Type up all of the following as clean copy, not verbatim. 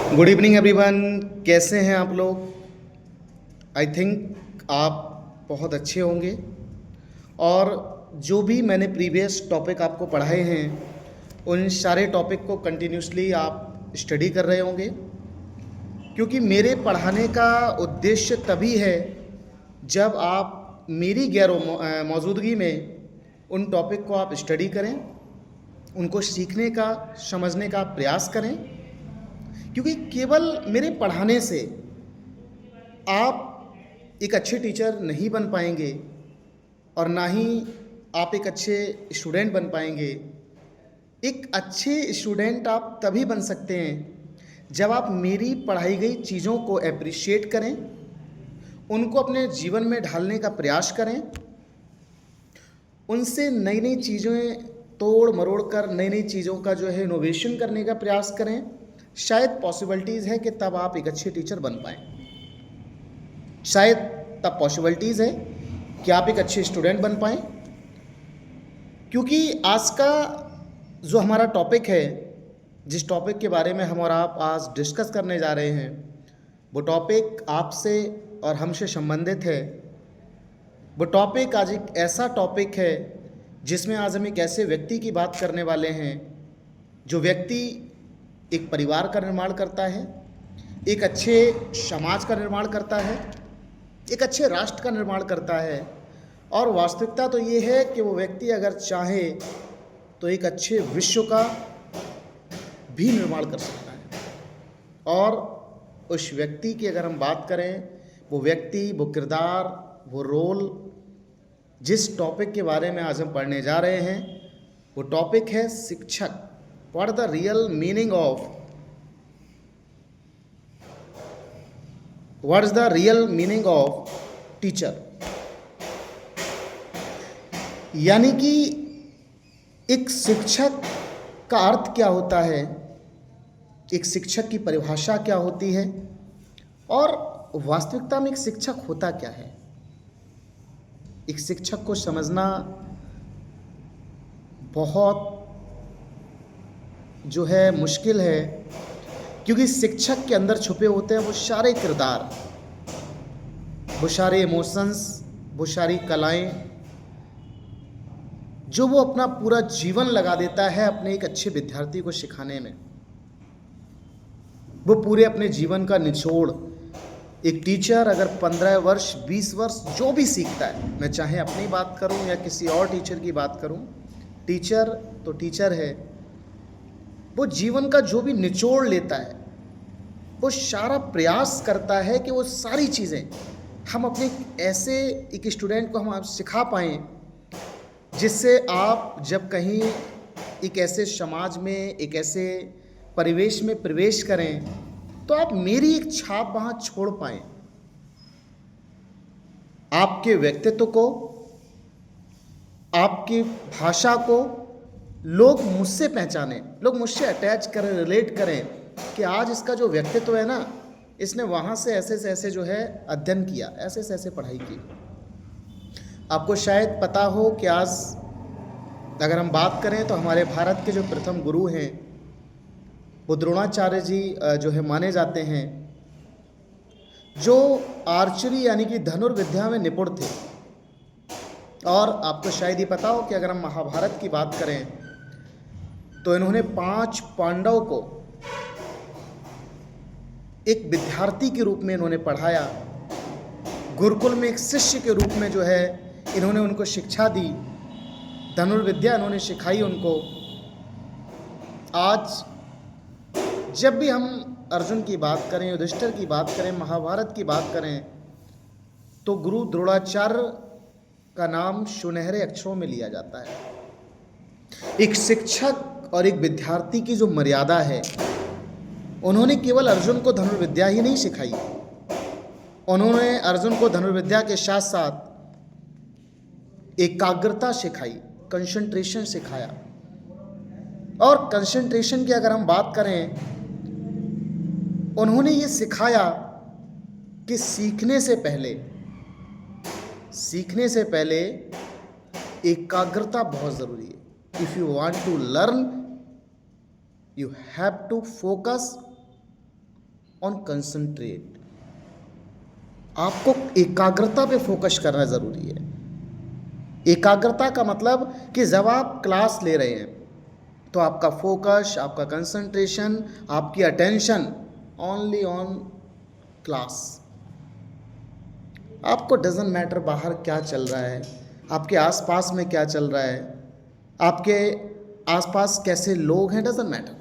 Good evening everyone. कैसे हैं आप लोग? आई थिंक आप बहुत अच्छे होंगे। और जो भी मैंने प्रीवियस टॉपिक आपको पढ़ाए हैं उन सारे टॉपिक को कंटिन्यूसली आप स्टडी कर रहे होंगे, क्योंकि मेरे पढ़ाने का उद्देश्य तभी है जब आप मेरी मौजूदगी में उन टॉपिक को आप स्टडी करें, उनको सीखने का, समझने का प्रयास करें। क्योंकि केवल मेरे पढ़ाने से आप एक अच्छे टीचर नहीं बन पाएंगे और ना ही आप एक अच्छे स्टूडेंट बन पाएंगे। एक अच्छे स्टूडेंट आप तभी बन सकते हैं जब आप मेरी पढ़ाई गई चीज़ों को एप्रिशिएट करें, उनको अपने जीवन में ढालने का प्रयास करें, उनसे नई नई चीज़ें तोड़ मरोड़ कर नई नई चीज़ों का जो है इनोवेशन करने का प्रयास करें। शायद पॉसिबिलिटीज़ है कि तब आप एक अच्छे टीचर बन पाएँ। शायद तब पॉसिबिलिटीज़ है कि आप एक अच्छे स्टूडेंट बन पाएँ। क्योंकि आज का जो हमारा टॉपिक है, जिस टॉपिक के बारे में हम और आप आज डिस्कस करने जा रहे हैं, वो टॉपिक आपसे और हमसे संबंधित है। वो टॉपिक आज एक ऐसा टॉपिक है जिसमें आज हम एक ऐसे व्यक्ति की बात करने वाले हैं जो व्यक्ति एक परिवार का निर्माण करता है, एक अच्छे समाज का निर्माण करता है, एक अच्छे राष्ट्र का निर्माण करता है। और वास्तविकता तो ये है कि वो व्यक्ति अगर चाहे तो एक अच्छे विश्व का भी निर्माण कर सकता है। और उस व्यक्ति की अगर हम बात करें, वो व्यक्ति, वो किरदार, वो रोल, जिस टॉपिक के बारे में आज हम पढ़ने जा रहे हैं, वो टॉपिक है शिक्षक। What is the real meaning of teacher? यानी कि एक शिक्षक का अर्थ क्या होता है, एक शिक्षक की परिभाषा क्या होती है, और वास्तविकता में एक शिक्षक होता क्या है। एक शिक्षक को समझना बहुत जो है मुश्किल है, क्योंकि शिक्षक के अंदर छुपे होते हैं वो सारे किरदार, वो सारे इमोशंस, वो सारी कलाएं जो वो अपना पूरा जीवन लगा देता है अपने एक अच्छे विद्यार्थी को सिखाने में। वो पूरे अपने जीवन का निचोड़, एक टीचर अगर 15 वर्ष 20 वर्ष जो भी सीखता है, मैं चाहे अपनी बात करूं या किसी और टीचर की बात करूं, टीचर तो टीचर है। वो जीवन का जो भी निचोड़ लेता है, वो सारा प्रयास करता है कि वो सारी चीज़ें हम अपने ऐसे एक स्टूडेंट को हम सिखा पाएँ जिससे आप जब कहीं एक ऐसे समाज में, एक ऐसे परिवेश में प्रवेश करें तो आप मेरी एक छाप वहाँ छोड़ पाएँ। आपके व्यक्तित्व को, आपकी भाषा को लोग मुझसे पहचानें, लोग मुझसे अटैच करें, रिलेट करें कि आज इसका जो व्यक्तित्व है ना, इसने वहाँ से ऐसे जो है अध्ययन किया, ऐसे पढ़ाई की। आपको शायद पता हो कि आज अगर हम बात करें तो हमारे भारत के जो प्रथम गुरु हैं वो द्रोणाचार्य जी जो है माने जाते हैं, जो आर्चरी यानी कि धनुर्विद्या में निपुण थे। और आपको शायद ये पता हो कि अगर हम महाभारत की बात करें तो इन्होंने 5 पांडव को एक विद्यार्थी के रूप में इन्होंने पढ़ाया। गुरुकुल में एक शिष्य के रूप में जो है इन्होंने उनको शिक्षा दी, धनुर्विद्या इन्होंने सिखाई उनको। आज जब भी हम अर्जुन की बात करें, युधिष्ठिर की बात करें, महाभारत की बात करें, तो गुरु द्रोणाचार्य का नाम सुनहरे अक्षरों में लिया जाता है। एक शिक्षक और एक विद्यार्थी की जो मर्यादा है, उन्होंने केवल अर्जुन को धनुर्विद्या ही नहीं सिखाई, उन्होंने अर्जुन को धनुर्विद्या के साथ साथ एकाग्रता सिखाई, कंसंट्रेशन सिखाया। और कंसंट्रेशन की अगर हम बात करें, उन्होंने ये सिखाया कि सीखने से पहले एकाग्रता बहुत ज़रूरी है। If you want to learn, you have to focus on concentrate. आपको एकाग्रता पे फोकस करना ज़रूरी है। एकाग्रता का मतलब कि जब आप क्लास ले रहे हैं तो आपका फोकस, आपका कंसंट्रेशन, आपकी अटेंशन ओनली ऑन क्लास। आपको डजंट मैटर बाहर क्या चल रहा है, आपके आसपास में क्या चल रहा है, आपके आसपास कैसे लोग हैं, डजंट मैटर,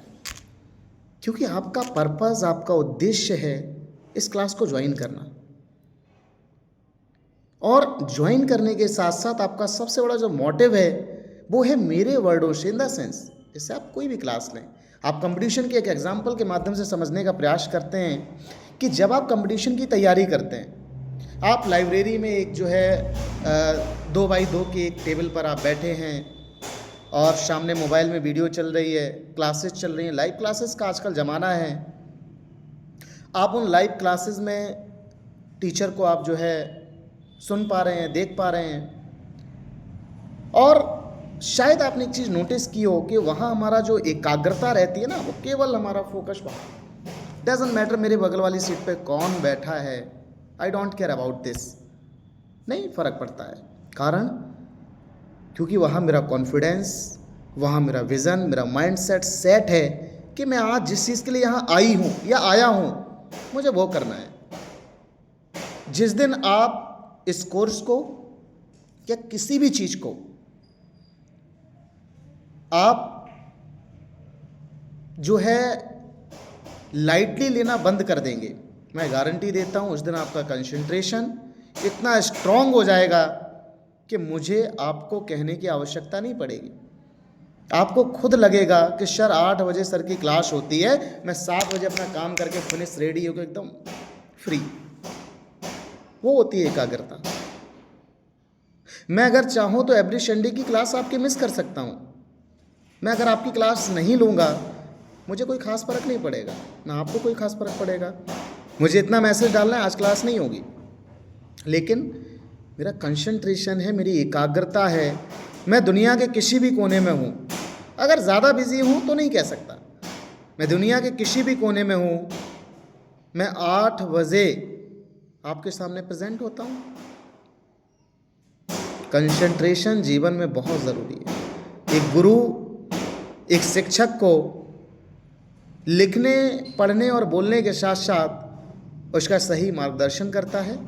क्योंकि आपका पर्पस, आपका उद्देश्य है इस क्लास को ज्वाइन करना। और ज्वाइन करने के साथ साथ आपका सबसे बड़ा जो मोटिव है वो है मेरे वर्डों से, इन द सेंस, जैसे आप कोई भी क्लास लें, आप कंपटीशन के एक एग्जाम्पल के माध्यम से समझने का प्रयास करते हैं कि जब आप कंपटीशन की तैयारी करते हैं, आप लाइब्रेरी में एक जो है 2x2 की एक टेबल पर आप बैठे हैं और सामने मोबाइल में वीडियो चल रही है, क्लासेस चल रही हैं, लाइव क्लासेस का आजकल ज़माना है। आप उन लाइव क्लासेस में टीचर को आप जो है सुन पा रहे हैं, देख पा रहे हैं, और शायद आपने एक चीज़ नोटिस की हो कि वहाँ हमारा जो एकाग्रता रहती है ना, वो केवल हमारा फोकस वहाँ, डजंट मैटर मेरे बगल वाली सीट पे कौन बैठा है, आई डोंट केयर अबाउट दिस, नहीं फ़र्क पड़ता है। कारण क्योंकि वहाँ मेरा कॉन्फिडेंस, वहाँ मेरा विज़न, मेरा माइंडसेट सेट है कि मैं आज जिस चीज़ के लिए यहाँ आई हूँ या आया हूँ, मुझे वो करना है। जिस दिन आप इस कोर्स को या किसी भी चीज़ को आप जो है लाइटली लेना बंद कर देंगे, मैं गारंटी देता हूं उस दिन आपका कंसंट्रेशन इतना स्ट्रांग हो जाएगा कि मुझे आपको कहने की आवश्यकता नहीं पड़ेगी। आपको खुद लगेगा कि सर 8 बजे सर की क्लास होती है, मैं 7 बजे अपना काम करके फिनिश रेडी होकर एकदम फ्री। वो होती है एकाग्रता। मैं अगर चाहूँ तो एवरी संडे की क्लास आपकी मिस कर सकता हूँ। मैं अगर आपकी क्लास नहीं लूँगा, मुझे कोई खास फर्क नहीं पड़ेगा, ना आपको कोई खास फर्क पड़ेगा। मुझे इतना मैसेज डालना है आज क्लास नहीं होगी, लेकिन मेरा कंसंट्रेशन है, मेरी एकाग्रता है, मैं दुनिया के किसी भी कोने में हूँ। अगर ज़्यादा बिजी हूँ तो नहीं कह सकता, मैं दुनिया के किसी भी कोने में हूँ, मैं 8 बजे आपके सामने प्रेजेंट होता हूँ। कंसंट्रेशन जीवन में बहुत ज़रूरी है। एक गुरु, एक शिक्षक को लिखने, पढ़ने और बोलने के साथ साथ उसका सही मार्गदर्शन करता है,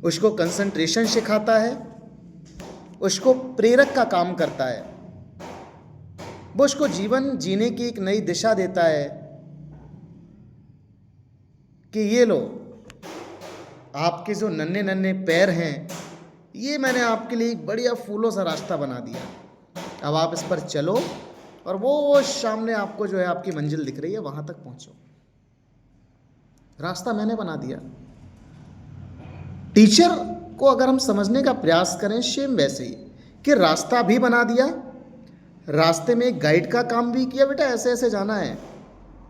उसको कंसंट्रेशन सिखाता है, उसको प्रेरक का काम करता है, वो उसको जीवन जीने की एक नई दिशा देता है कि ये लो, आपके जो नन्हे नन्हे पैर हैं, ये मैंने आपके लिए एक बढ़िया फूलों सा रास्ता बना दिया, अब आप इस पर चलो और वो सामने आपको जो है आपकी मंजिल दिख रही है, वहाँ तक पहुँचो। रास्ता मैंने बना दिया। टीचर को अगर हम समझने का प्रयास करें, सेम वैसे ही कि रास्ता भी बना दिया, रास्ते में एक गाइड का काम भी किया, बेटा ऐसे ऐसे जाना है,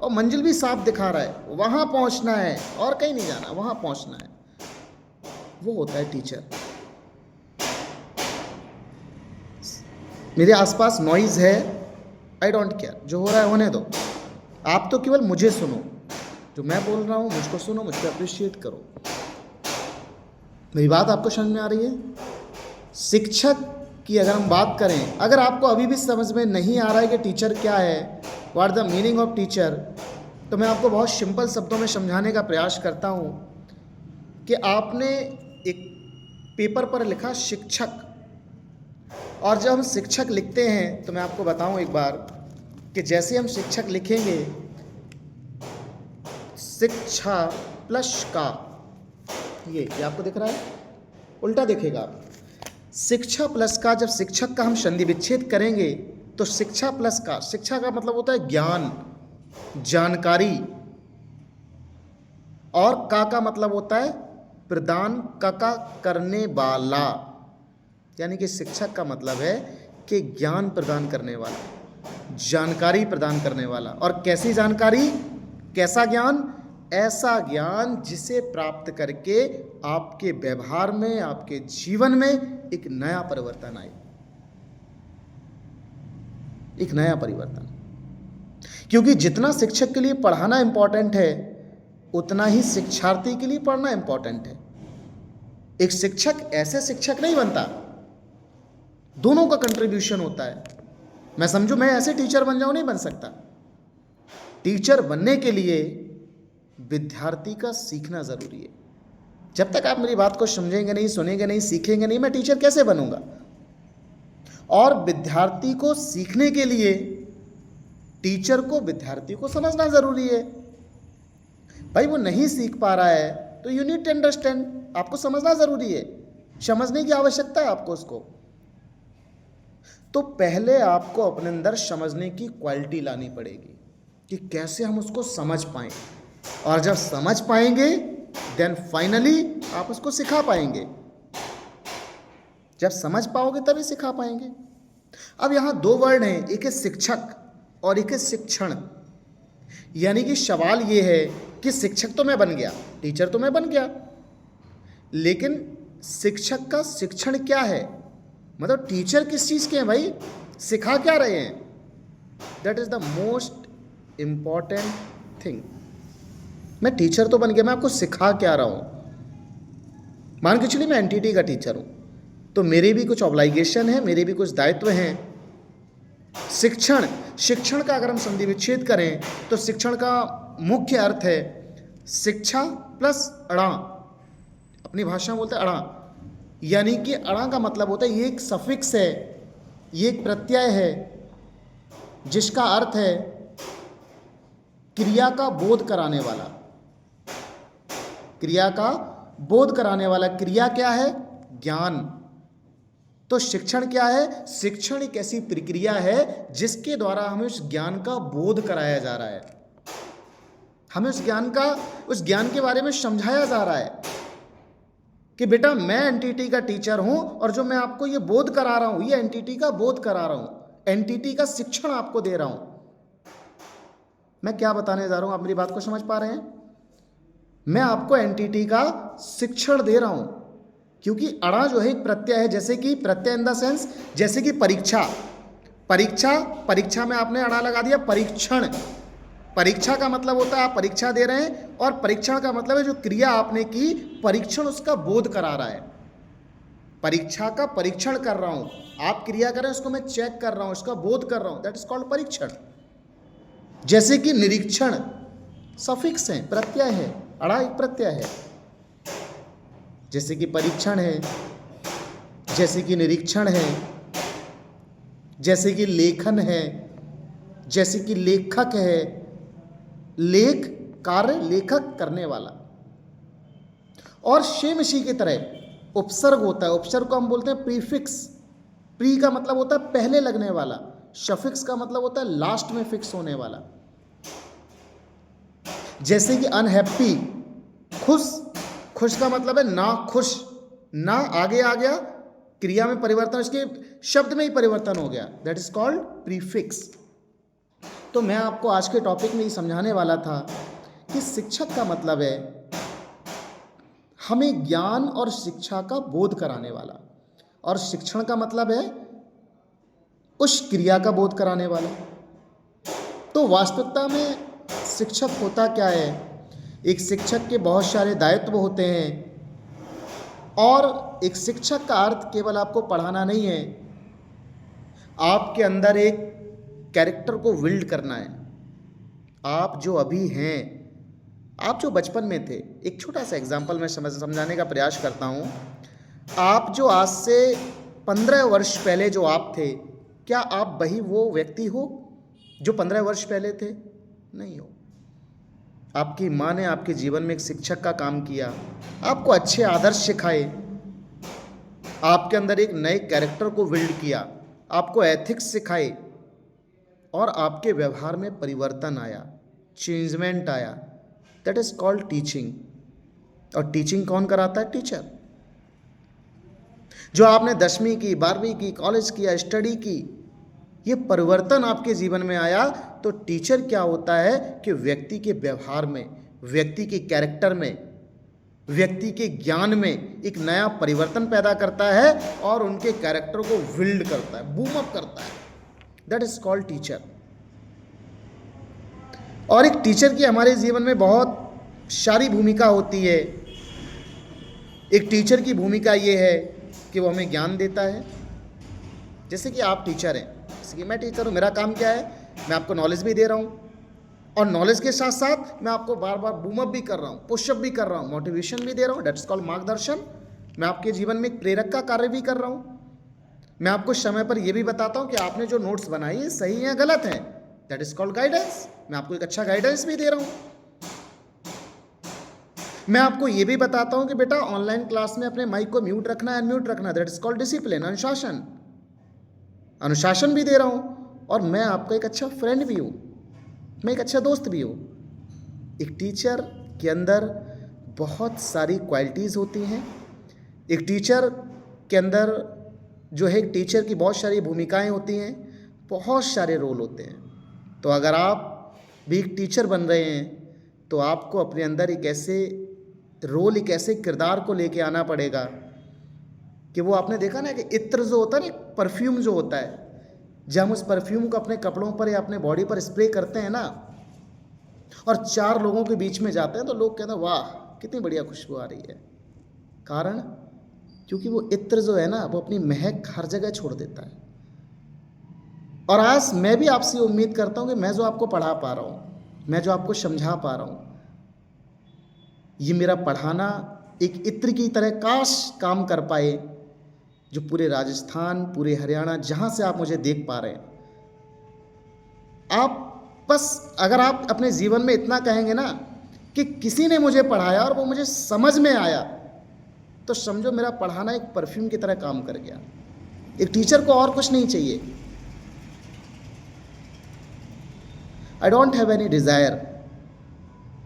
और मंजिल भी साफ दिखा रहा है, वहाँ पहुँचना है और कहीं नहीं जाना, वहाँ पहुँचना है। वो होता है टीचर। मेरे आसपास नॉइज़ है, आई डोंट केयर, जो हो रहा है होने दो, आप तो केवल मुझे सुनो, जो मैं बोल रहा हूँ मुझको सुनो, मुझको अप्रिशिएट करो। मेरी बात आपको समझ में आ रही है? शिक्षक की अगर हम बात करें, अगर आपको अभी भी समझ में नहीं आ रहा है कि टीचर क्या है, what the meaning of teacher, तो मैं आपको बहुत सिंपल शब्दों में समझाने का प्रयास करता हूँ कि आपने एक पेपर पर लिखा शिक्षक, और जब हम शिक्षक लिखते हैं तो मैं आपको बताऊं एक बार कि जैसे हम शिक्षक लिखेंगे, शिक्षा प्लस का, ये आपको दिख रहा है, उल्टा दिखेगा। शिक्षा प्लस का, जब शिक्षक का हम संधि विच्छेद करेंगे तो शिक्षा प्लस का, शिक्षा का मतलब होता है ज्ञान, जानकारी, और का मतलब होता है प्रदान, का करने वाला, यानी कि शिक्षक का मतलब है कि ज्ञान प्रदान करने वाला, जानकारी प्रदान करने वाला। और कैसी जानकारी, कैसा ज्ञान? ऐसा ज्ञान जिसे प्राप्त करके आपके व्यवहार में, आपके जीवन में एक नया परिवर्तन आए, एक नया परिवर्तन। क्योंकि जितना शिक्षक के लिए पढ़ाना इंपॉर्टेंट है, उतना ही शिक्षार्थी के लिए पढ़ना इंपॉर्टेंट है। एक शिक्षक ऐसे शिक्षक नहीं बनता, दोनों का कंट्रीब्यूशन होता है। मैं समझू मैं ऐसे टीचर बन जाऊं, नहीं बन सकता। टीचर बनने के लिए विद्यार्थी का सीखना जरूरी है। जब तक आप मेरी बात को समझेंगे नहीं, सुनेंगे नहीं, सीखेंगे नहीं, मैं टीचर कैसे बनूंगा। और विद्यार्थी को सीखने के लिए टीचर को विद्यार्थी को समझना जरूरी है। भाई वो नहीं सीख पा रहा है तो यू नीड टू अंडरस्टैंड, आपको समझना जरूरी है, समझने की आवश्यकता है आपको उसको। तो पहले आपको अपने अंदर समझने की क्वालिटी लानी पड़ेगी कि कैसे हम उसको समझ पाएं, और जब समझ पाएंगे देन फाइनली आप उसको सिखा पाएंगे। जब समझ पाओगे तभी सिखा पाएंगे। अब यहां दो वर्ड हैं, एक है शिक्षक और एक है शिक्षण। यानी कि सवाल यह है कि शिक्षक तो मैं बन गया, टीचर तो मैं बन गया, लेकिन शिक्षक का शिक्षण क्या है, मतलब टीचर किस चीज़ के हैं भाई, सिखा क्या रहे हैं। That is the most important thing. मैं टीचर तो बन गया, मैं आपको सिखा क्या रहा हूं। मान के चलिए मैं एनटीटी का टीचर हूं, तो मेरे भी कुछ ऑब्लाइगेशन है, मेरे भी कुछ दायित्व हैं। शिक्षण का अगर हम संधि विच्छेद करें तो शिक्षण का मुख्य अर्थ है शिक्षा प्लस अड़ा, अपनी भाषा में बोलते हैं अड़ा। यानी कि अड़ा का मतलब होता है ये एक सफिक्स है, ये एक प्रत्यय है जिसका अर्थ है क्रिया का बोध कराने वाला। क्रिया का बोध कराने वाला, क्रिया क्या है, ज्ञान। तो शिक्षण क्या है, शिक्षण एक ऐसी प्रक्रिया है जिसके द्वारा हमें उस ज्ञान का बोध कराया जा रहा है, हमें उस ज्ञान के बारे में समझाया जा रहा है कि बेटा मैं एनटीटी का टीचर हूं और जो मैं आपको ये बोध करा रहा हूं, ये एनटीटी का बोध करा रहा हूं, एनटीटी का शिक्षण आपको दे रहा हूं। मैं क्या बताने जा रहा हूं, आप मेरी बात को समझ पा रहे हैं। मैं आपको एनटीटी का शिक्षण दे रहा हूं, क्योंकि अड़ा जो है एक प्रत्यय है, जैसे कि प्रत्यय इन द सेंस, जैसे कि परीक्षा में आपने अड़ा लगा दिया। परीक्षा का मतलब होता है आप परीक्षा दे रहे हैं, और परीक्षण का मतलब है जो क्रिया आपने की, परीक्षण उसका बोध करा रहा है। परीक्षा का परीक्षण कर रहा हूं, आप क्रिया कर रहे हैं, उसको मैं चेक कर रहा हूं, उसका बोध कर रहा हूं, दैट इज कॉल्ड परीक्षण। जैसे कि निरीक्षण, सफिक्स है, प्रत्यय है, अड़ा एक प्रत्यय है। जैसे कि परीक्षण है, जैसे कि निरीक्षण है, जैसे कि लेखन है, जैसे कि लेखक है, लेख कार्य, लेखक करने वाला। और सेम इसी की तरह उपसर्ग होता है, उपसर्ग को हम बोलते हैं प्रीफिक्स। प्री का मतलब होता है पहले लगने वाला, सफिक्स का मतलब होता है लास्ट में फिक्स होने वाला। जैसे कि अनहैप्पी, खुश का मतलब है ना खुश, ना आगे आ गया, क्रिया में परिवर्तन, इसके शब्द में ही परिवर्तन हो गया, दैट इज कॉल्ड प्रीफिक्स। तो मैं आपको आज के टॉपिक में ये समझाने वाला था कि शिक्षक का मतलब है हमें ज्ञान और शिक्षा का बोध कराने वाला, और शिक्षण का मतलब है उस क्रिया का बोध कराने वाला। तो वास्तविकता में शिक्षक होता क्या है, एक शिक्षक के बहुत सारे दायित्व होते हैं, और एक शिक्षक का अर्थ केवल आपको पढ़ाना नहीं है, आपके अंदर एक कैरेक्टर को बिल्ड करना है। आप जो अभी हैं, आप जो बचपन में थे, एक छोटा सा एग्जाम्पल मैं समझाने का प्रयास करता हूँ। आप जो आज से 15 वर्ष पहले जो आप थे, क्या आप वही वो व्यक्ति हो जो 15 वर्ष पहले थे? नहीं हो। आपकी माँ ने आपके जीवन में एक शिक्षक का काम किया, आपको अच्छे आदर्श सिखाए, आपके अंदर एक नए कैरेक्टर को बिल्ड किया, आपको एथिक्स सिखाए, और आपके व्यवहार में परिवर्तन आया, चेंजमेंट आया, दैट इज कॉल्ड टीचिंग। और टीचिंग कौन कराता है? टीचर। जो आपने 10वीं की, 12वीं की, कॉलेज किया, स्टडी की, ये परिवर्तन आपके जीवन में आया, तो टीचर क्या होता है कि व्यक्ति के व्यवहार में, व्यक्ति के कैरेक्टर में, व्यक्ति के ज्ञान में एक नया परिवर्तन पैदा करता है और उनके कैरेक्टर को बिल्ड करता है, बूम अप करता है, दैट इज कॉल्ड टीचर। और एक टीचर की हमारे जीवन में बहुत सारी भूमिका होती है। एक टीचर की भूमिका ये है कि वो हमें ज्ञान देता है। जैसे कि आप टीचर हैं, जैसे कि मैं टीचर हूँ, मेरा काम क्या है, मैं आपको नॉलेज भी दे रहा हूँ और नॉलेज के साथ साथ मैं आपको बार बार बूमअप भी कर रहा हूँ, पुशअप भी कर रहा हूँ, मोटिवेशन भी दे रहा हूँ, डेट्स कॉल्ड मार्गदर्शन। मैं आपके जीवन में एक प्रेरक का कार्य भी कर रहा हूँ। मैं आपको समय पर यह भी बताता हूँ कि आपने जो नोट्स बनाई है सही है गलत है, दैट इज कॉल्ड गाइडेंस। मैं आपको एक अच्छा गाइडेंस भी दे रहा हूँ। मैं आपको ये भी बताता हूँ कि बेटा ऑनलाइन क्लास में अपने माइक को म्यूट रखना है, अनम्यूट रखना, दैट इज कॉल्ड डिसिप्लिन, अनुशासन। अनुशासन भी दे रहा हूँ और मैं आपका एक अच्छा फ्रेंड भी हूँ, मैं एक अच्छा दोस्त भी हूँ। एक टीचर के अंदर बहुत सारी क्वालिटीज़ होती हैं। एक टीचर के अंदर जो है, एक टीचर की बहुत सारी भूमिकाएं होती हैं, बहुत सारे रोल होते हैं। तो अगर आप भी एक टीचर बन रहे हैं तो आपको अपने अंदर एक ऐसे रोल, एक ऐसे किरदार को लेके आना पड़ेगा कि वो, आपने देखा ना कि इत्र जो होता है ना, एक परफ्यूम जो होता है, जब हम उस परफ्यूम को अपने कपड़ों पर या अपने बॉडी पर स्प्रे करते हैं ना और 4 लोगों के बीच में जाते हैं तो लोग कहते हैं वाह कितनी बढ़िया खुशबू आ रही है। कारण, क्योंकि वो इत्र जो है ना वो अपनी महक हर जगह छोड़ देता है। और आज मैं भी आपसे उम्मीद करता हूँ कि मैं जो आपको पढ़ा पा रहा हूँ, मैं जो आपको समझा पा रहा हूँ, ये मेरा पढ़ाना एक इत्र की तरह काश काम कर पाए, जो पूरे राजस्थान, पूरे हरियाणा, जहाँ से आप मुझे देख पा रहे हैं, आप बस अगर आप अपने जीवन में इतना कहेंगे ना कि किसी ने मुझे पढ़ाया और वो मुझे समझ में आया, तो समझो मेरा पढ़ाना एक परफ्यूम की तरह काम कर गया। एक टीचर को और कुछ नहीं चाहिए। I don't have any desire,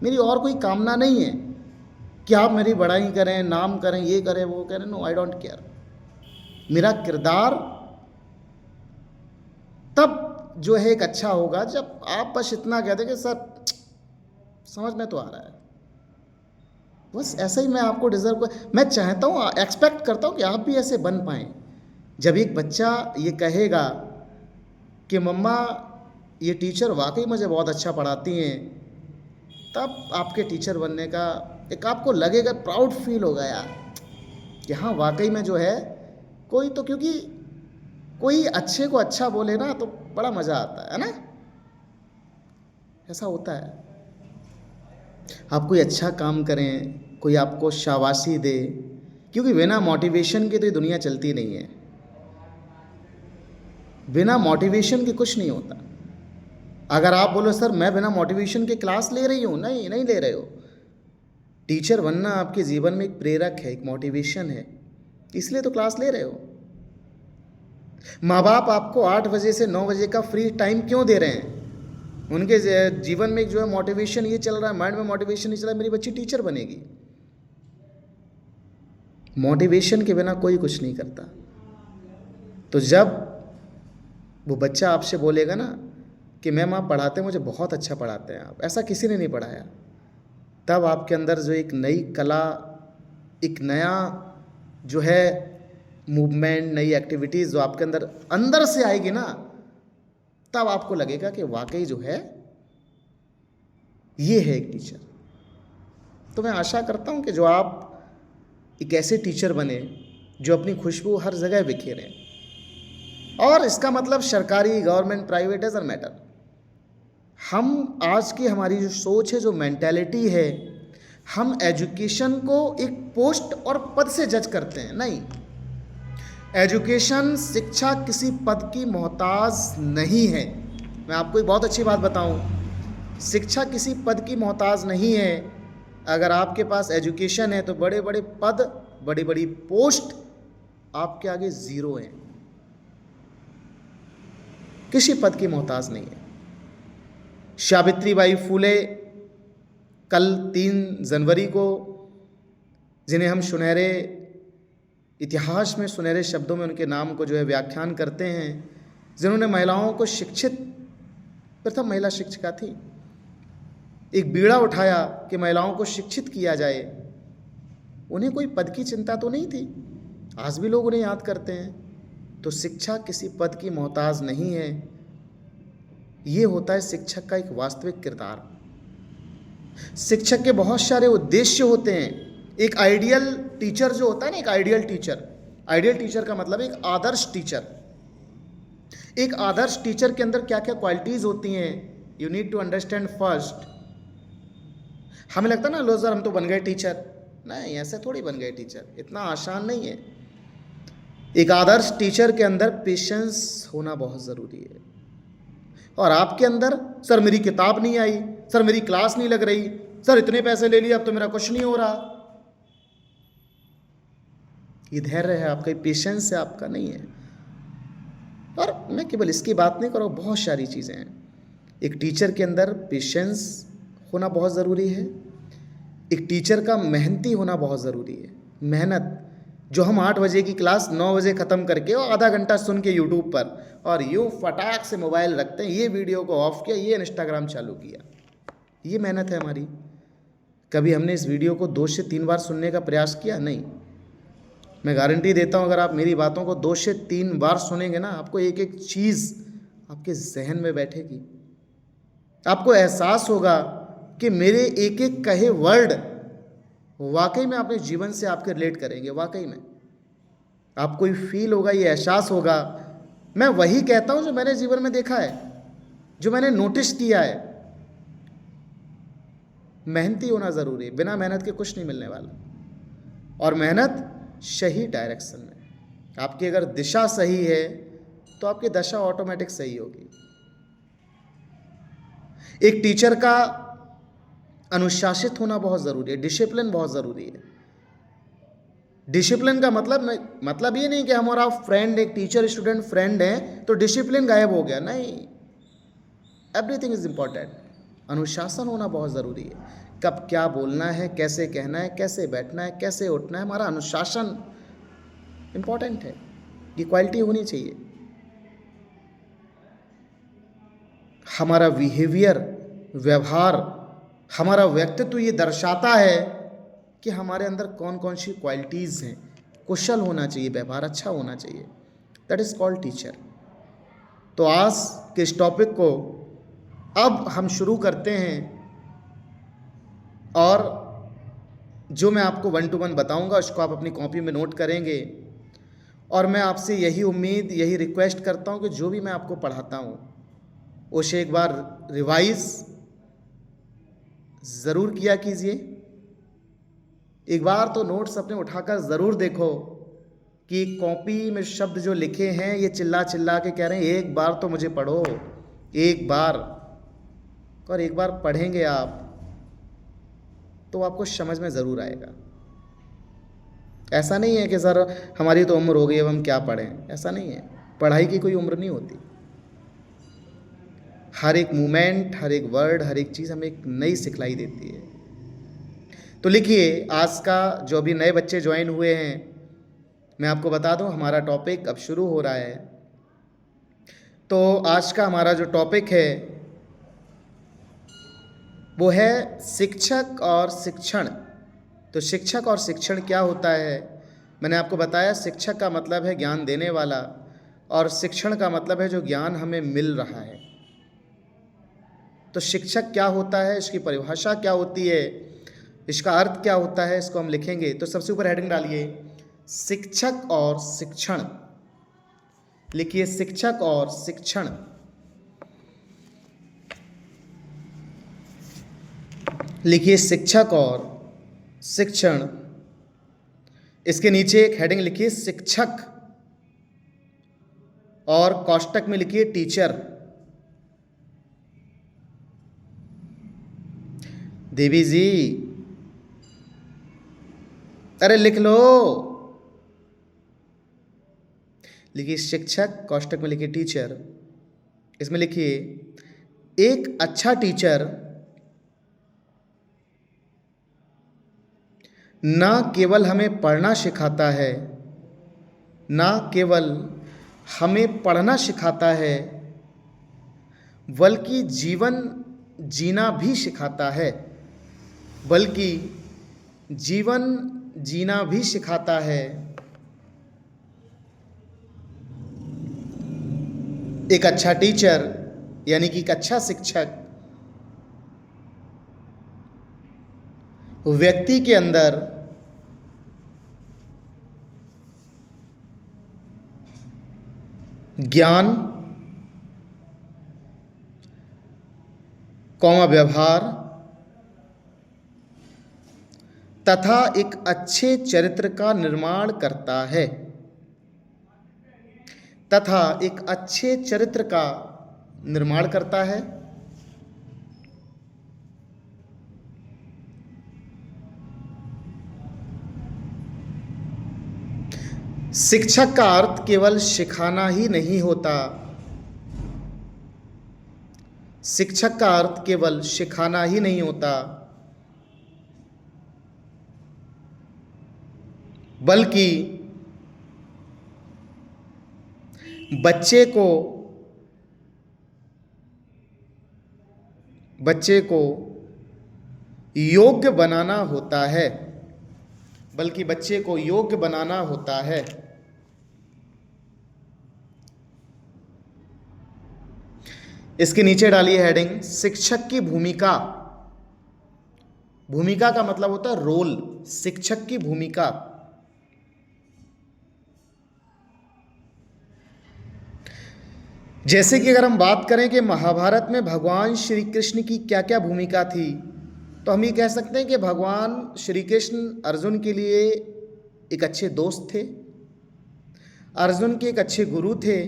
मेरी और कोई कामना नहीं है कि आप मेरी बड़ाई करें, नाम करें, ये करें, वो करें। No, I don't care. मेरा किरदार तब जो है एक अच्छा होगा जब आप बस इतना कहते कि सर समझ में तो आ रहा है, बस ऐसा ही मैं आपको डिज़र्व कर, मैं चाहता हूँ, एक्सपेक्ट करता हूँ कि आप भी ऐसे बन पाएँ। जब एक बच्चा ये कहेगा कि मम्मा ये टीचर वाकई मुझे बहुत अच्छा पढ़ाती हैं, तब आपके टीचर बनने का एक आपको लगेगा, प्राउड फील होगा यार कि हाँ वाकई में जो है कोई तो, क्योंकि कोई अच्छे को अच्छा बोले ना तो बड़ा मज़ा आता है ना, ऐसा होता है। आप कोई अच्छा काम करें, कोई आपको शाबाशी दे, क्योंकि बिना मोटिवेशन के तो ये दुनिया चलती नहीं है। बिना मोटिवेशन के कुछ नहीं होता। अगर आप बोलो सर मैं बिना मोटिवेशन के क्लास ले रही हूँ, नहीं, नहीं ले रहे हो। टीचर बनना आपके जीवन में एक प्रेरक है, एक मोटिवेशन है, इसलिए तो क्लास ले रहे हो। माँ बाप आपको 8 बजे से 9 बजे का फ्री टाइम क्यों दे रहे हैं? उनके जीवन में जो है मोटिवेशन ये चल रहा है, माइंड में मोटिवेशन ये चल रहा है, मेरी बच्ची टीचर बनेगी। मोटिवेशन के बिना कोई कुछ नहीं करता। तो जब वो बच्चा आपसे बोलेगा ना कि मैम आप पढ़ाते हैं, मुझे बहुत अच्छा पढ़ाते हैं आप, ऐसा किसी ने नहीं पढ़ाया, तब आपके अंदर जो एक नई कला, एक नया जो है मूवमेंट, नई एक्टिविटीज़ जो आपके अंदर अंदर से आएगी ना, तब आपको लगेगा कि वाकई जो है ये है एक टीचर। तो मैं आशा करता हूँ कि जो आप एक ऐसे टीचर बने जो अपनी खुशबू हर जगह बिखेरें। और इसका मतलब सरकारी, गवर्नमेंट, प्राइवेट डजंट मैटर। हम आज की हमारी जो सोच है, जो मेंटालिटी है, हम एजुकेशन को एक पोस्ट और पद से जज करते हैं। नहीं, एजुकेशन, शिक्षा किसी पद की मोहताज नहीं है। मैं आपको एक बहुत अच्छी बात बताऊं, शिक्षा किसी पद की मोहताज नहीं है। अगर आपके पास एजुकेशन है तो बड़े बड़े पद, बड़ी बड़ी पोस्ट आपके आगे ज़ीरो हैं, किसी पद की मोहताज नहीं है। सावित्रीबाई फूले कल 3 जनवरी को, जिन्हें हम सुनहरे इतिहास में, सुनहरे शब्दों में उनके नाम को जो है व्याख्यान करते हैं, जिन्होंने महिलाओं को शिक्षित, प्रथम महिला शिक्षिका थी। एक बीड़ा उठाया कि महिलाओं को शिक्षित किया जाए। उन्हें कोई पद की चिंता तो नहीं थी, आज भी लोग उन्हें याद करते हैं। तो शिक्षा किसी पद की मोहताज नहीं है। ये होता है शिक्षक का एक वास्तविक किरदार। शिक्षक के बहुत सारे उद्देश्य होते हैं। एक आइडियल टीचर जो होता है ना, एक आइडियल टीचर का मतलब एक आदर्श टीचर। एक आदर्श टीचर के अंदर क्या क्या क्वालिटीज होती हैं, you need to understand first. हमें लगता है ना, लो सर हम तो बन गए टीचर, नहीं ऐसे थोड़ी बन गए टीचर, इतना आसान नहीं है। एक आदर्श टीचर के अंदर पेशेंस होना बहुत ज़रूरी है। और आपके अंदर, सर मेरी किताब नहीं आई, सर मेरी क्लास नहीं लग रही, सर इतने पैसे ले लिए अब तो मेरा कुछ नहीं हो रहा, ये धैर्य है आपका, पेशेंस है आपका, नहीं है। और मैं केवल इसकी बात नहीं कर रहा हूँ, बहुत सारी चीज़ें हैं। एक टीचर के अंदर पेशेंस होना बहुत ज़रूरी है। एक टीचर का मेहनती होना बहुत ज़रूरी है। मेहनत, जो हम 8 बजे की क्लास 9 बजे ख़त्म करके और आधा घंटा सुन के यूट्यूब पर, और यूँ फटाक से मोबाइल रखते हैं, ये वीडियो को ऑफ किया, ये इंस्टाग्राम चालू किया, ये मेहनत है हमारी। कभी हमने इस वीडियो को 2 से 3 बार सुनने का प्रयास किया? नहीं। मैं गारंटी देता हूँ, अगर आप मेरी बातों को 2 से 3 बार सुनेंगे ना, आपको एक एक चीज़ आपके जहन में बैठेगी। आपको एहसास होगा कि मेरे एक एक कहे वर्ड वाकई में अपने जीवन से आपके रिलेट करेंगे। वाकई में आपको ये फील होगा, ये एहसास होगा। मैं वही कहता हूँ जो मैंने जीवन में देखा है, जो मैंने नोटिस किया है। मेहनती होना ज़रूरी है, बिना मेहनत के कुछ नहीं मिलने वाला। और मेहनत सही डायरेक्शन में, आपकी अगर दिशा सही है तो आपकी दशा ऑटोमेटिक सही होगी। एक टीचर का अनुशासित होना बहुत ज़रूरी है, डिसिप्लिन बहुत ज़रूरी है। डिसिप्लिन का मतलब ये नहीं कि हमारा फ्रेंड, एक टीचर स्टूडेंट फ्रेंड है तो डिसिप्लिन गायब हो गया, नहीं। Everything is important. अनुशासन होना बहुत ज़रूरी है। कब क्या बोलना है, कैसे कहना है, कैसे बैठना है, कैसे उठना है, हमारा अनुशासन इम्पॉर्टेंट है। ये क्वालिटी होनी चाहिए। हमारा बिहेवियर, व्यवहार, हमारा व्यक्तित्व ये दर्शाता है कि हमारे अंदर कौन कौन सी क्वालिटीज़ हैं। कुशल होना चाहिए, व्यवहार अच्छा होना चाहिए, दैट इज़ कॉल्ड टीचर। तो आज के इस टॉपिक को अब हम शुरू करते हैं, और जो मैं आपको 1 to 1 बताऊंगा उसको आप अपनी कॉपी में नोट करेंगे। और मैं आपसे यही उम्मीद, यही रिक्वेस्ट करता हूं कि जो भी मैं आपको पढ़ाता हूं उसे एक बार रिवाइज ज़रूर किया कीजिए। एक बार तो नोट्स अपने उठाकर ज़रूर देखो कि कॉपी में शब्द जो लिखे हैं ये चिल्ला चिल्ला के कह रहे हैं एक बार तो मुझे पढ़ो, एक बार। और एक बार पढ़ेंगे आप तो आपको समझ में ज़रूर आएगा। ऐसा नहीं है कि सर हमारी तो उम्र हो गई अब हम क्या पढ़ें, ऐसा नहीं है। पढ़ाई की कोई उम्र नहीं होती। हर एक मोमेंट, हर एक वर्ड, हर एक चीज़ हमें एक नई सिखलाई देती है। तो लिखिए, आज का जो अभी नए बच्चे ज्वाइन हुए हैं, मैं आपको बता दूं हमारा टॉपिक अब शुरू हो रहा है। तो आज का हमारा जो टॉपिक है वो है शिक्षक और शिक्षण। तो शिक्षक और शिक्षण क्या होता है? मैंने आपको बताया, शिक्षक का मतलब है ज्ञान देने वाला, और शिक्षण का मतलब है जो ज्ञान हमें मिल रहा है। तो शिक्षक क्या होता है, इसकी परिभाषा क्या होती है, इसका अर्थ क्या होता है, इसको हम लिखेंगे। तो सबसे ऊपर हेडिंग डालिए शिक्षक और शिक्षण। लिखिए शिक्षक और शिक्षण। लिखिए शिक्षक और शिक्षण। इसके नीचे एक हेडिंग लिखिए शिक्षक, और कोष्टक में लिखिए टीचर। देवी जी, अरे लिख लो। लिखिए शिक्षक, कोष्टक में लिखिए टीचर। इसमें लिखिए एक अच्छा टीचर ना केवल हमें पढ़ना सिखाता है, ना केवल हमें पढ़ना सिखाता है, बल्कि जीवन जीना भी सिखाता है। बल्कि जीवन जीना भी सिखाता है। एक अच्छा टीचर यानी कि एक अच्छा शिक्षक व्यक्ति के अंदर ज्ञान, व्यवहार तथा एक अच्छे चरित्र का निर्माण करता है, तथा एक अच्छे चरित्र का निर्माण करता है। शिक्षक का अर्थ केवल सिखाना ही नहीं होता। शिक्षक का अर्थ केवल सिखाना ही नहीं होता, बल्कि बच्चे को योग्य बनाना होता है, बल्कि बच्चे को योग्य बनाना होता है। इसके नीचे डालिए हेडिंग, शिक्षक की भूमिका। भूमिका का मतलब होता है रोल, शिक्षक की भूमिका। जैसे कि अगर हम बात करें कि महाभारत में भगवान श्री कृष्ण की क्या क्या भूमिका थी, तो हम ये कह सकते हैं कि भगवान श्री कृष्ण अर्जुन के लिए एक अच्छे दोस्त थे, अर्जुन के एक अच्छे गुरु थे,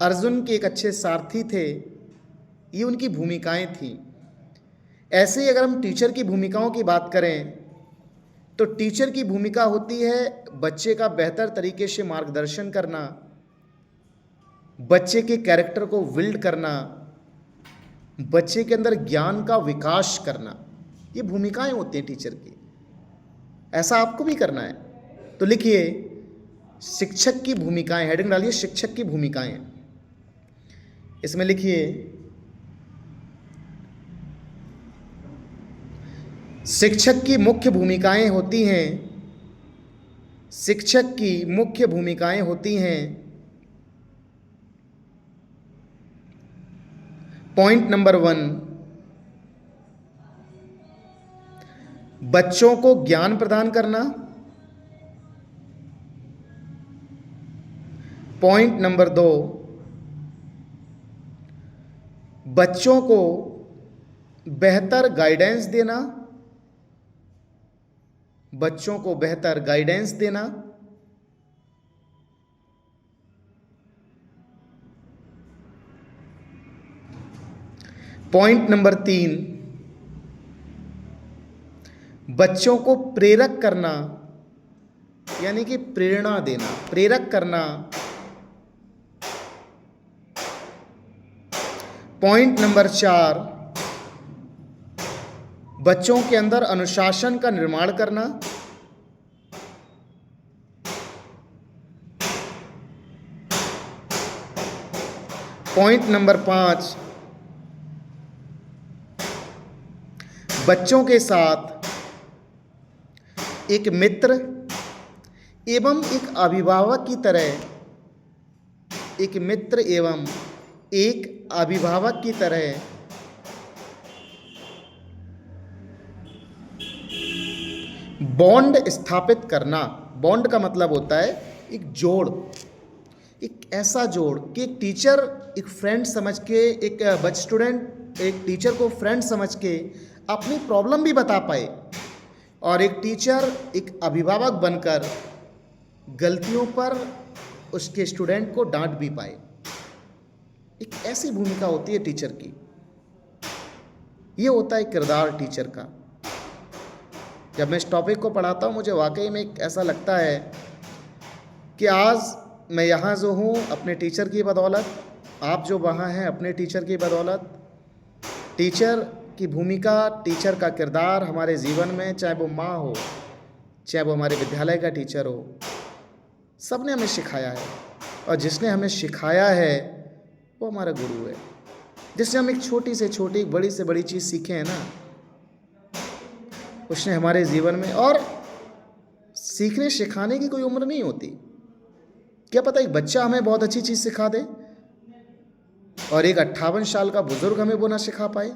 अर्जुन के एक अच्छे सारथी थे। ये उनकी भूमिकाएं थीं। ऐसे ही अगर हम टीचर की भूमिकाओं की बात करें, तो टीचर की भूमिका होती है बच्चे का बेहतर तरीके से मार्गदर्शन करना, बच्चे के कैरेक्टर को बिल्ड करना, बच्चे के अंदर ज्ञान का विकास करना। ये भूमिकाएं होती हैं टीचर की। ऐसा आपको भी करना है। तो लिखिए शिक्षक की भूमिकाएं, हेडिंग डालिए शिक्षक की भूमिकाएं। इसमें लिखिए शिक्षक की मुख्य भूमिकाएं होती हैं, शिक्षक की मुख्य भूमिकाएं होती हैं। पॉइंट नंबर 1, बच्चों को ज्ञान प्रदान करना। पॉइंट नंबर 2, बच्चों को बेहतर गाइडेंस देना, बच्चों को बेहतर गाइडेंस देना। पॉइंट नंबर 3, बच्चों को प्रेरक करना, यानी कि प्रेरणा देना, प्रेरक करना। पॉइंट नंबर 4, बच्चों के अंदर अनुशासन का निर्माण करना। पॉइंट नंबर 5, बच्चों के साथ एक मित्र एवं एक अभिभावक की तरह, एक मित्र एवं एक अभिभावक की तरह बॉन्ड स्थापित करना। बॉन्ड का मतलब होता है एक जोड़, एक ऐसा जोड़ कि एक टीचर एक फ्रेंड समझ के, एक स्टूडेंट एक टीचर को फ्रेंड समझ के अपनी प्रॉब्लम भी बता पाए, और एक टीचर एक अभिभावक बनकर गलतियों पर उसके स्टूडेंट को डांट भी पाए। एक ऐसी भूमिका होती है टीचर की। ये होता है किरदार टीचर का। जब मैं इस टॉपिक को पढ़ाता हूँ, मुझे वाकई में ऐसा लगता है कि आज मैं यहाँ जो हूँ अपने टीचर की बदौलत, आप जो वहाँ हैं अपने टीचर की बदौलत। टीचर की भूमिका, टीचर का किरदार हमारे जीवन में, चाहे वो माँ हो, चाहे वो हमारे विद्यालय का टीचर हो, सब ने हमें सिखाया है। और जिसने हमें सिखाया है वो हमारा गुरु है। जिससे हम एक छोटी से छोटी, एक बड़ी से बड़ी चीज़ सीखे हैं ना, उसने हमारे जीवन में, और सीखने सिखाने की कोई उम्र नहीं होती। क्या पता एक बच्चा हमें बहुत अच्छी चीज़ सिखा दे और एक 58 साल का बुजुर्ग हमें वो ना सिखा पाए।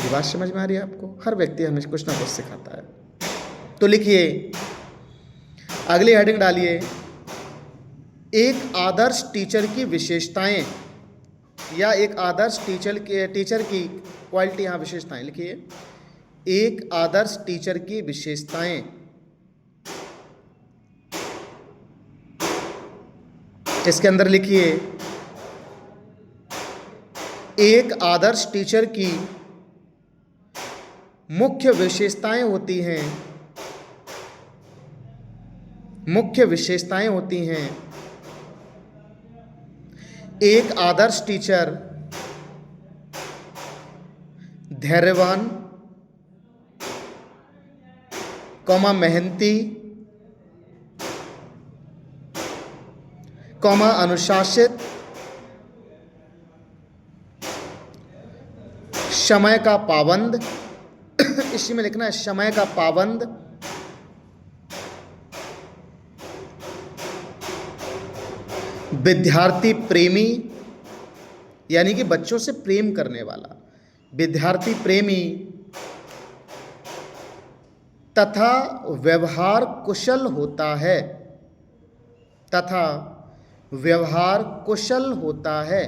ये बात समझ में आ रही है आपको? हर व्यक्ति हमें कुछ ना कुछ सिखाता है। तो लिखिए, अगली हेडिंग डालिए, एक आदर्श टीचर की विशेषताएं, या एक आदर्श टीचर की क्वालिटी, यहाँ विशेषताएं लिखिए, एक आदर्श टीचर की विशेषताएं। इसके अंदर लिखिए, एक आदर्श टीचर की मुख्य विशेषताएं होती हैं, मुख्य विशेषताएं होती हैं। एक आदर्श टीचर धैर्यवान, मेहनती, अनुशासित, समय का पाबंद, इसी में लिखना है समय का पाबंद, विद्यार्थी प्रेमी, यानी कि बच्चों से प्रेम करने वाला, विद्यार्थी प्रेमी, तथा व्यवहार कुशल होता है, तथा व्यवहार कुशल होता है।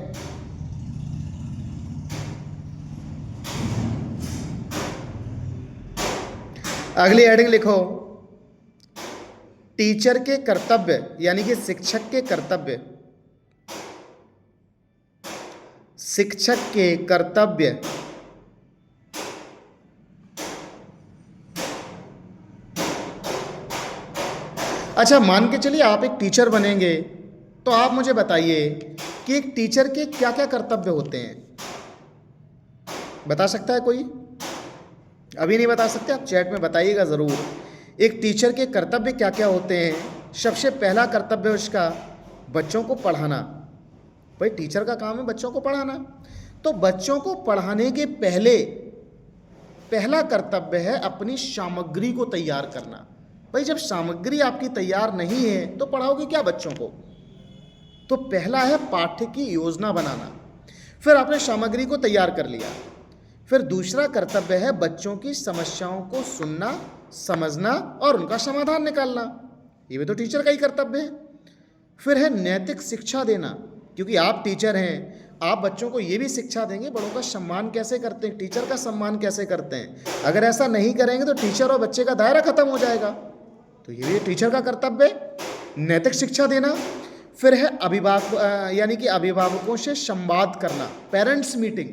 अगली हेडिंग लिखो, टीचर के कर्तव्य, यानी कि शिक्षक के कर्तव्य, शिक्षक के कर्तव्य। अच्छा, मान के चलिए आप एक टीचर बनेंगे, तो आप मुझे बताइए कि एक टीचर के क्या क्या कर्तव्य होते हैं? बता सकता है कोई? अभी नहीं बता सकते, आप चैट में बताइएगा ज़रूर। एक टीचर के कर्तव्य क्या क्या होते हैं? सबसे पहला कर्तव्य उसका बच्चों को पढ़ाना। भाई टीचर का काम है बच्चों को पढ़ाना, तो बच्चों को पढ़ाने के पहले पहला कर्तव्य है अपनी सामग्री को तैयार करना। भाई जब सामग्री आपकी तैयार नहीं है तो पढ़ाओगे क्या बच्चों को? तो पहला है पाठ्य की योजना बनाना। फिर आपने सामग्री को तैयार कर लिया, फिर दूसरा कर्तव्य है बच्चों की समस्याओं को सुनना, समझना और उनका समाधान निकालना। ये भी तो टीचर का ही कर्तव्य है। फिर है नैतिक शिक्षा देना, क्योंकि आप टीचर हैं, आप बच्चों को ये भी शिक्षा देंगे बड़ों का सम्मान कैसे करते हैं, टीचर का सम्मान कैसे करते हैं। अगर ऐसा नहीं करेंगे तो टीचर और बच्चे का दायरा खत्म हो जाएगा। तो ये भी टीचर का कर्तव्य है, नैतिक शिक्षा देना। फिर है अभिभावक, यानी कि अभिभावकों से संवाद करना, पेरेंट्स मीटिंग,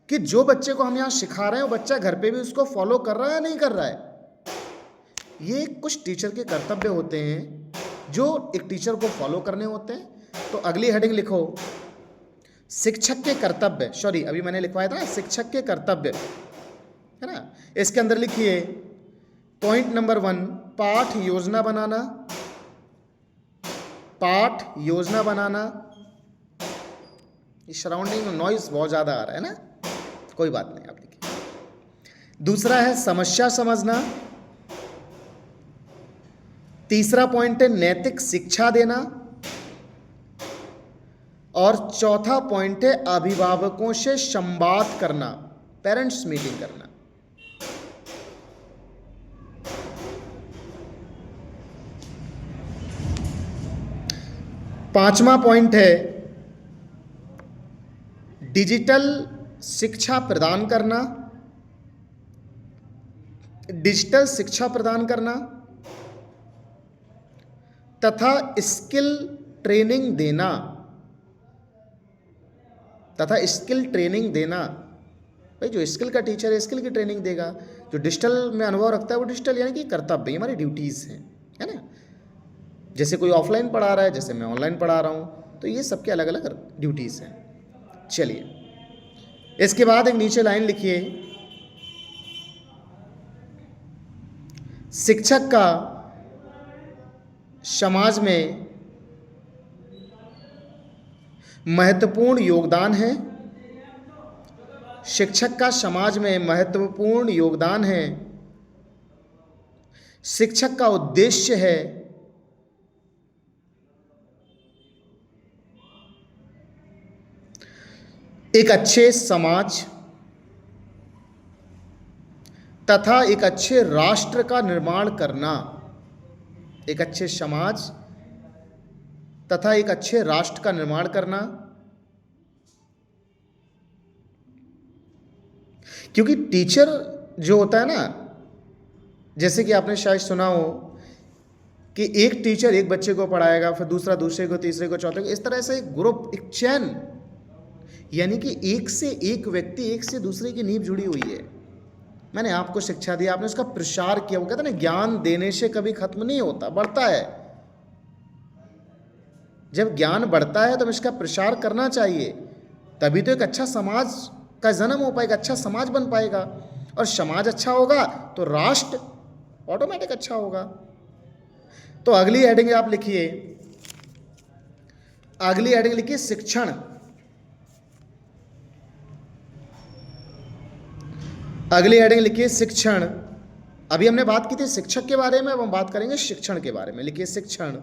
कि जो बच्चे को हम यहाँ सिखा रहे हैं वो बच्चा घर पे भी उसको फॉलो कर रहा है या नहीं कर रहा है। ये कुछ टीचर के कर्तव्य होते हैं जो एक टीचर को फॉलो करने होते हैं। तो अगली हेडिंग लिखो, शिक्षक के कर्तव्य, सॉरी अभी मैंने लिखवाया था ना, शिक्षक के कर्तव्य, है ना। इसके अंदर लिखिए पॉइंट नंबर 1, पाठ योजना बनाना, पाठ योजना बनाना। इस सराउंडिंग में नॉइज बहुत ज़्यादा आ रहा है ना, कोई बात नहीं, आप लिखिए। दूसरा है समस्या समझना। तीसरा पॉइंट है नैतिक शिक्षा देना। और चौथा पॉइंट है अभिभावकों से संवाद करना, पेरेंट्स मीटिंग करना। पांचवा पॉइंट है डिजिटल शिक्षा प्रदान करना, डिजिटल शिक्षा प्रदान करना तथा स्किल ट्रेनिंग देना, तथा स्किल ट्रेनिंग देना। भाई जो स्किल का टीचर है स्किल की ट्रेनिंग देगा, जो डिजिटल में अनुभव रखता है वो डिजिटल, यानी कि कर्तव्य, हमारी ड्यूटीज़ हैं, है ना। जैसे कोई ऑफलाइन पढ़ा रहा है, जैसे मैं ऑनलाइन पढ़ा रहा हूँ, तो ये सबके अलग अलग ड्यूटीज़ हैं। चलिए इसके बाद एक नीचे लाइन लिखिए, शिक्षक का समाज में महत्वपूर्ण योगदान है, शिक्षक का समाज में महत्वपूर्ण योगदान है। शिक्षक का उद्देश्य है एक अच्छे समाज, तथा एक अच्छे राष्ट्र का निर्माण करना, एक अच्छे समाज तथा एक अच्छे राष्ट्र का निर्माण करना। क्योंकि टीचर जो होता है ना, जैसे कि आपने शायद सुना हो कि एक टीचर एक बच्चे को पढ़ाएगा, फिर दूसरा दूसरे को, तीसरे को, चौथे को, इस तरह से एक ग्रुप, एक चैन, यानी कि एक से एक व्यक्ति एक से दूसरे की नींव जुड़ी हुई है। मैंने आपको शिक्षा दी, आपने उसका प्रसार किया। वो कहते हैं ना, ज्ञान देने से कभी खत्म नहीं होता, बढ़ता है। जब ज्ञान बढ़ता है तो इसका प्रसार करना चाहिए, तभी तो एक अच्छा समाज का जन्म हो पाएगा, अच्छा समाज बन पाएगा। और समाज अच्छा होगा तो राष्ट्र ऑटोमेटिक अच्छा होगा। तो अगली हेडिंग आप लिखिए, अगली हेडिंग लिखिए शिक्षण। अगली हेडिंग लिखिए शिक्षण। अभी हमने बात की थी शिक्षक के बारे में, अब हम बात करेंगे शिक्षण के बारे में। लिखिए शिक्षण।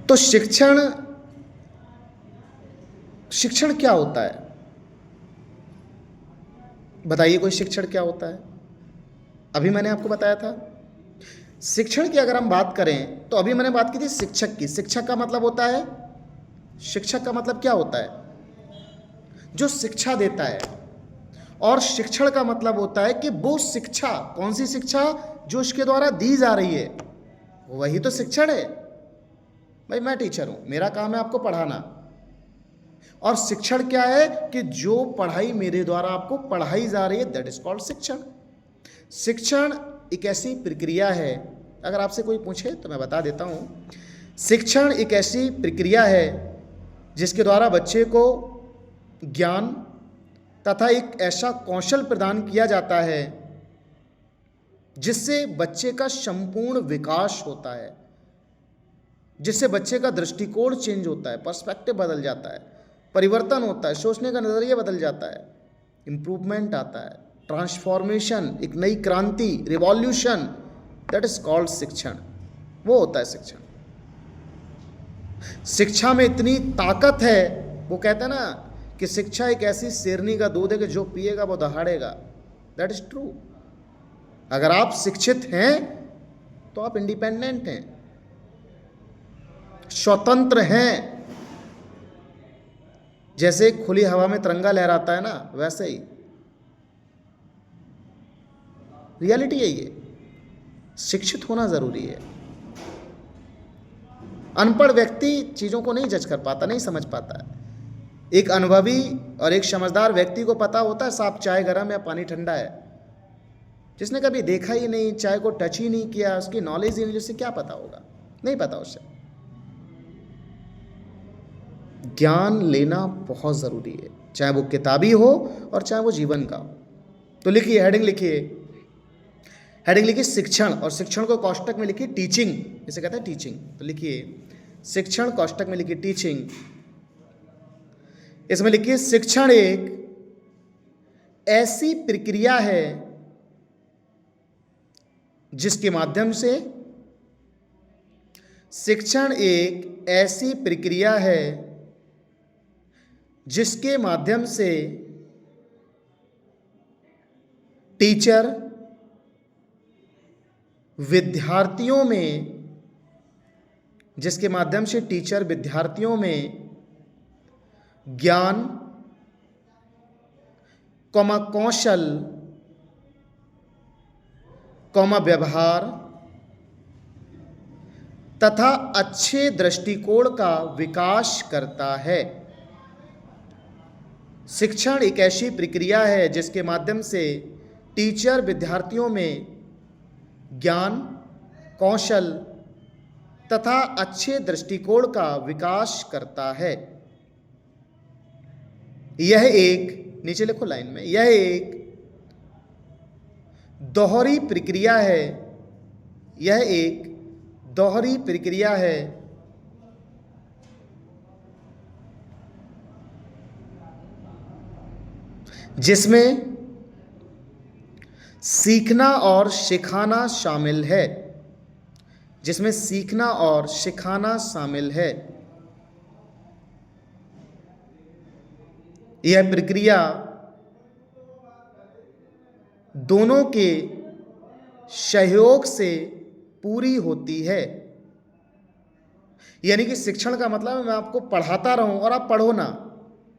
तो शिक्षण, शिक्षण क्या होता है बताइए, कोई शिक्षण क्या होता है? अभी मैंने आपको बताया था शिक्षण की अगर हम बात करें तो अभी मैंने बात की थी शिक्षक की। शिक्षक का मतलब होता है, शिक्षक का मतलब क्या होता है? जो शिक्षा देता है। और शिक्षण का मतलब होता है कि वो शिक्षा, कौन सी शिक्षा? जो इसके द्वारा दी जा रही है, वही तो शिक्षण है। भाई मैं टीचर हूं, मेरा काम है आपको पढ़ाना, और शिक्षण क्या है कि जो पढ़ाई मेरे द्वारा आपको पढ़ाई जा रही है, दैट इज कॉल्ड शिक्षण। शिक्षण एक ऐसी प्रक्रिया है, अगर आपसे कोई पूछे तो मैं बता देता हूं। शिक्षण एक ऐसी प्रक्रिया है जिसके द्वारा बच्चे को ज्ञान तथा एक ऐसा कौशल प्रदान किया जाता है जिससे बच्चे का संपूर्ण विकास होता है, जिससे बच्चे का दृष्टिकोण चेंज होता है, पर्सपेक्टिव बदल जाता है, परिवर्तन होता है, सोचने का नजरिया बदल जाता है, इंप्रूवमेंट आता है, ट्रांसफॉर्मेशन, एक नई क्रांति, रिवॉल्यूशन, दैट इज कॉल्ड शिक्षण। वो होता है शिक्षण। शिक्षा में इतनी ताकत है, वो कहते हैं ना कि शिक्षा एक ऐसी शेरनी का दूध है कि जो पिएगा वो दहाड़ेगा। That is true. अगर आप शिक्षित हैं तो आप इंडिपेंडेंट हैं, स्वतंत्र हैं। जैसे खुली हवा में तिरंगा लहराता है ना, वैसे ही रियलिटी है ये। शिक्षित होना जरूरी है। अनपढ़ व्यक्ति चीजों को नहीं जज कर पाता, नहीं समझ पाता है। एक अनुभवी और एक समझदार व्यक्ति को पता होता है साफ चाय गर्म या पानी ठंडा है। जिसने कभी देखा ही नहीं, चाय को टच ही नहीं किया, उसकी नॉलेज ही नहीं, उसे क्या पता होगा? नहीं पता उसे। ज्ञान लेना बहुत जरूरी है, चाहे वो किताबी हो और चाहे वो जीवन का हो। तो लिखिए, हेडिंग लिखिए, हेडिंग लिखिए शिक्षण, और शिक्षण को कोष्टक में लिखिए टीचिंग, इसे कहते हैं टीचिंग। तो लिखिए शिक्षण, कोष्टक में लिखिए टीचिंग। इसमें लिखिए शिक्षण एक ऐसी प्रक्रिया है जिसके माध्यम से, शिक्षण एक ऐसी प्रक्रिया है जिसके माध्यम से टीचर विद्यार्थियों में, जिसके माध्यम से टीचर विद्यार्थियों में ज्ञान, कौशल, व्यवहार तथा अच्छे दृष्टिकोण का विकास करता है। शिक्षण एक ऐसी प्रक्रिया है जिसके माध्यम से टीचर विद्यार्थियों में ज्ञान, कौशल तथा अच्छे दृष्टिकोण का विकास करता है। यह एक, नीचे लिखो लाइन में, यह एक दोहरी प्रक्रिया है, यह एक दोहरी प्रक्रिया है जिसमें सीखना और सिखाना शामिल है, जिसमें सीखना और सिखाना शामिल है। यह प्रक्रिया दोनों के सहयोग से पूरी होती है। यानी कि शिक्षण का मतलब है मैं आपको पढ़ाता रहूं और आप पढ़ो ना,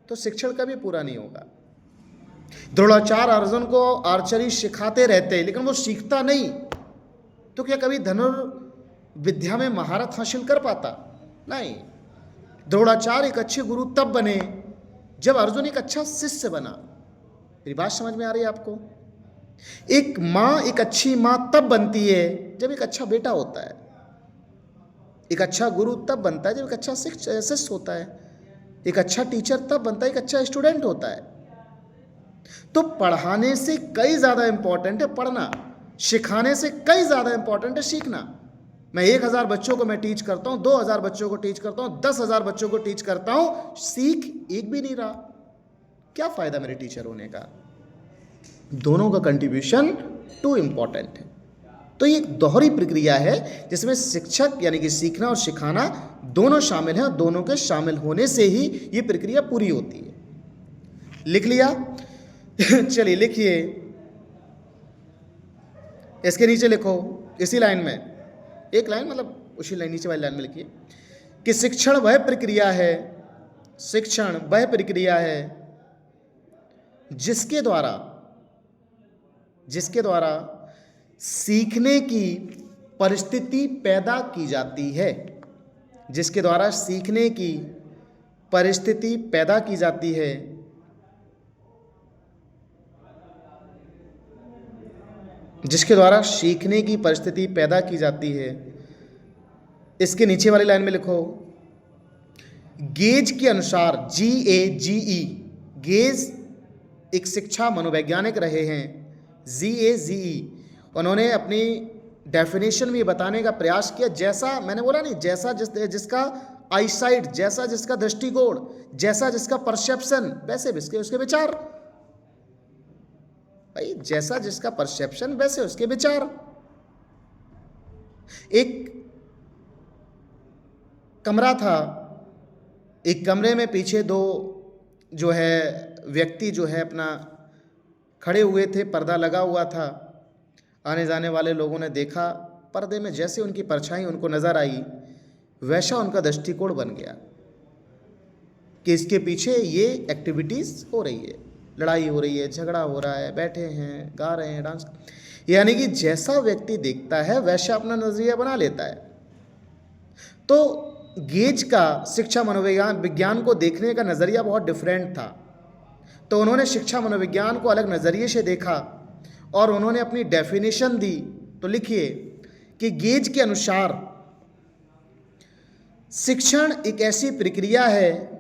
तो शिक्षण कभी पूरा नहीं होगा। द्रोणाचार्य अर्जुन को आर्चरी सिखाते रहते लेकिन वो सीखता नहीं, तो क्या कभी धनुर्विद्या में महारत हासिल कर पाता? नहीं। द्रोणाचार्य एक अच्छे गुरु तब बने जब अर्जुन एक अच्छा शिष्य बना। मेरी बात समझ में आ रही है आपको? एक माँ एक अच्छी माँ तब बनती है जब एक अच्छा बेटा होता है। एक अच्छा गुरु तब बनता है जब एक अच्छा शिष्य होता है। एक अच्छा टीचर तब बनता है एक अच्छा स्टूडेंट होता है। तो पढ़ाने से कई ज़्यादा इंपॉर्टेंट है पढ़ना, सिखाने से कई ज़्यादा इंपॉर्टेंट है सीखना। मैं 1000 बच्चों को मैं टीच करता हूँ, 2000 बच्चों को टीच करता हूँ, 10,000 बच्चों को टीच करता हूँ, सीख एक भी नहीं रहा, क्या फ़ायदा मेरे टीचर होने का? दोनों का कंट्रीब्यूशन टू इम्पॉर्टेंट है। तो ये एक दोहरी प्रक्रिया है जिसमें शिक्षक यानी कि सीखना और सिखाना दोनों शामिल हैं, और दोनों के शामिल होने से ही ये प्रक्रिया पूरी होती है। लिख लिया? चलिए लिखिए, इसके नीचे लिखो, इसी लाइन में एक लाइन, मतलब उसी लाइन नीचे वाली लाइन में लिखिए कि शिक्षण वह प्रक्रिया है, शिक्षण वह प्रक्रिया है जिसके द्वारा सीखने की परिस्थिति पैदा की जाती है। जिसके द्वारा सीखने की परिस्थिति पैदा की जाती है। जिसके द्वारा सीखने की परिस्थिति पैदा की जाती है। इसके नीचे वाली लाइन में लिखो, गेज के अनुसार, GAGE, गेज एक शिक्षा मनोवैज्ञानिक रहे हैं, GAGE, उन्होंने अपनी डेफिनेशन में बताने का प्रयास किया, जैसा मैंने बोला नहीं, जैसा जिसका आईसाइट, जैसा जिसका दृष्टिकोण, जैसा जिसका परसेप्शन, वैसे उसके विचार। भाई जैसा जिसका परसेप्शन वैसे उसके विचार। एक कमरा था, एक कमरे में पीछे दो जो है व्यक्ति जो है अपना खड़े हुए थे, पर्दा लगा हुआ था। आने जाने वाले लोगों ने देखा, पर्दे में जैसे उनकी परछाई उनको नजर आई, वैसा उनका दृष्टिकोण बन गया कि इसके पीछे ये एक्टिविटीज हो रही है, लड़ाई हो रही है, झगड़ा हो रहा है, बैठे हैं, गा रहे हैं, डांस। यानी कि जैसा व्यक्ति देखता है वैसा अपना नजरिया बना लेता है। तो गेज का शिक्षा मनोविज्ञान को देखने का नजरिया बहुत डिफरेंट था। तो उन्होंने शिक्षा मनोविज्ञान को अलग नजरिए से देखा और उन्होंने अपनी डेफिनेशन दी। तो लिखिए कि गेज के अनुसार शिक्षण एक ऐसी प्रक्रिया है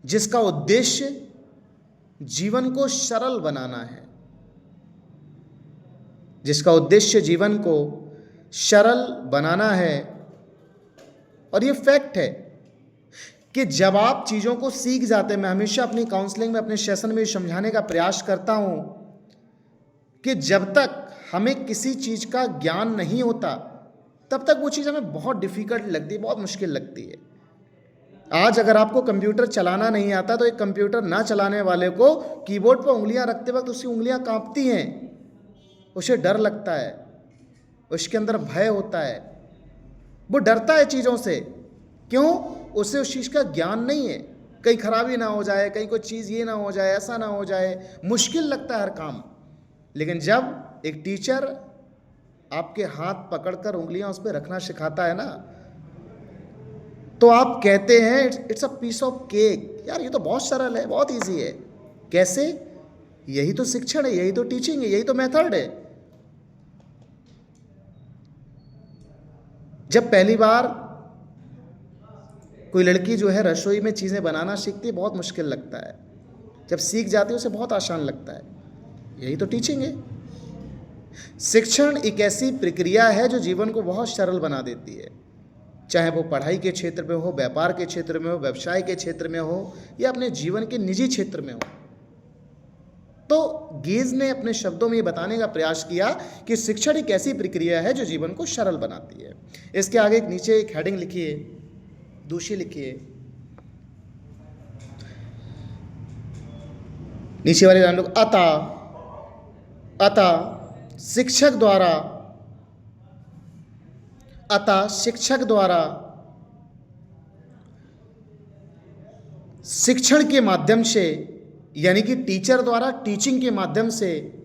जिसका उद्देश्य जीवन को सरल बनाना है। जिसका उद्देश्य जीवन को सरल बनाना है। और ये फैक्ट है कि जब आप चीज़ों को सीख जाते हैं, मैं हमेशा अपनी काउंसलिंग में, अपने सेशन में समझाने का प्रयास करता हूं कि जब तक हमें किसी चीज़ का ज्ञान नहीं होता तब तक वो चीज़ हमें बहुत डिफ़िकल्ट लगती है, बहुत मुश्किल लगती है। आज अगर आपको कंप्यूटर चलाना नहीं आता तो एक कंप्यूटर ना चलाने वाले को कीबोर्ड पर उंगलियां रखते वक्त उसकी उंगलियां कांपती हैं, उसे डर लगता है, उसके अंदर भय होता है, वो डरता है चीज़ों से। क्यों? उसे उस चीज़ का ज्ञान नहीं है, कहीं खराबी ना हो जाए, कहीं कोई चीज़ ये ना हो जाए, ऐसा ना हो जाए, मुश्किल लगता है हर काम। लेकिन जब एक टीचर आपके हाथ पकड़कर उंगलियां उस पर रखना सिखाता है ना, तो आप कहते हैं it's a piece of cake, यार ये तो बहुत सरल है, बहुत इजी है। कैसे? यही तो शिक्षण है, यही तो टीचिंग है, यही तो मेथड है। जब पहली बार कोई लड़की जो है रसोई में चीज़ें बनाना सीखती है, बहुत मुश्किल लगता है, जब सीख जाती है उसे बहुत आसान लगता है। यही तो टीचिंग है। शिक्षण एक ऐसी प्रक्रिया है जो जीवन को बहुत सरल बना देती है, चाहे वो पढ़ाई के क्षेत्र में हो, व्यापार के क्षेत्र में हो, व्यवसाय के क्षेत्र में हो, या अपने जीवन के निजी क्षेत्र में हो। तो गेज ने अपने शब्दों में ये बताने का प्रयास किया कि शिक्षण एक ऐसी प्रक्रिया है जो जीवन को सरल बनाती है। इसके आगे नीचे एक हेडिंग लिखिए, दूसरी लिखिए नीचे वाले लाइन लोग अतः शिक्षक द्वारा शिक्षण के माध्यम से, यानी कि टीचर द्वारा टीचिंग के माध्यम से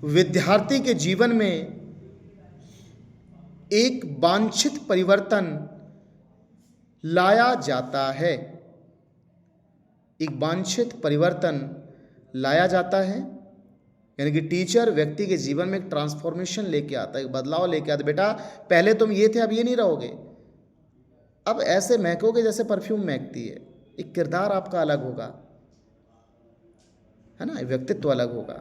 विद्यार्थी के जीवन में एक वांछित परिवर्तन लाया जाता है। एक वांछित परिवर्तन लाया जाता है, यानी कि टीचर व्यक्ति के जीवन में एक ट्रांसफॉर्मेशन लेके आता है, एक बदलाव लेके आता है। बेटा पहले तुम ये थे, अब ये नहीं रहोगे, अब ऐसे महकोगे जैसे परफ्यूम महकती है। एक किरदार आपका अलग होगा, है ना, व्यक्तित्व अलग होगा।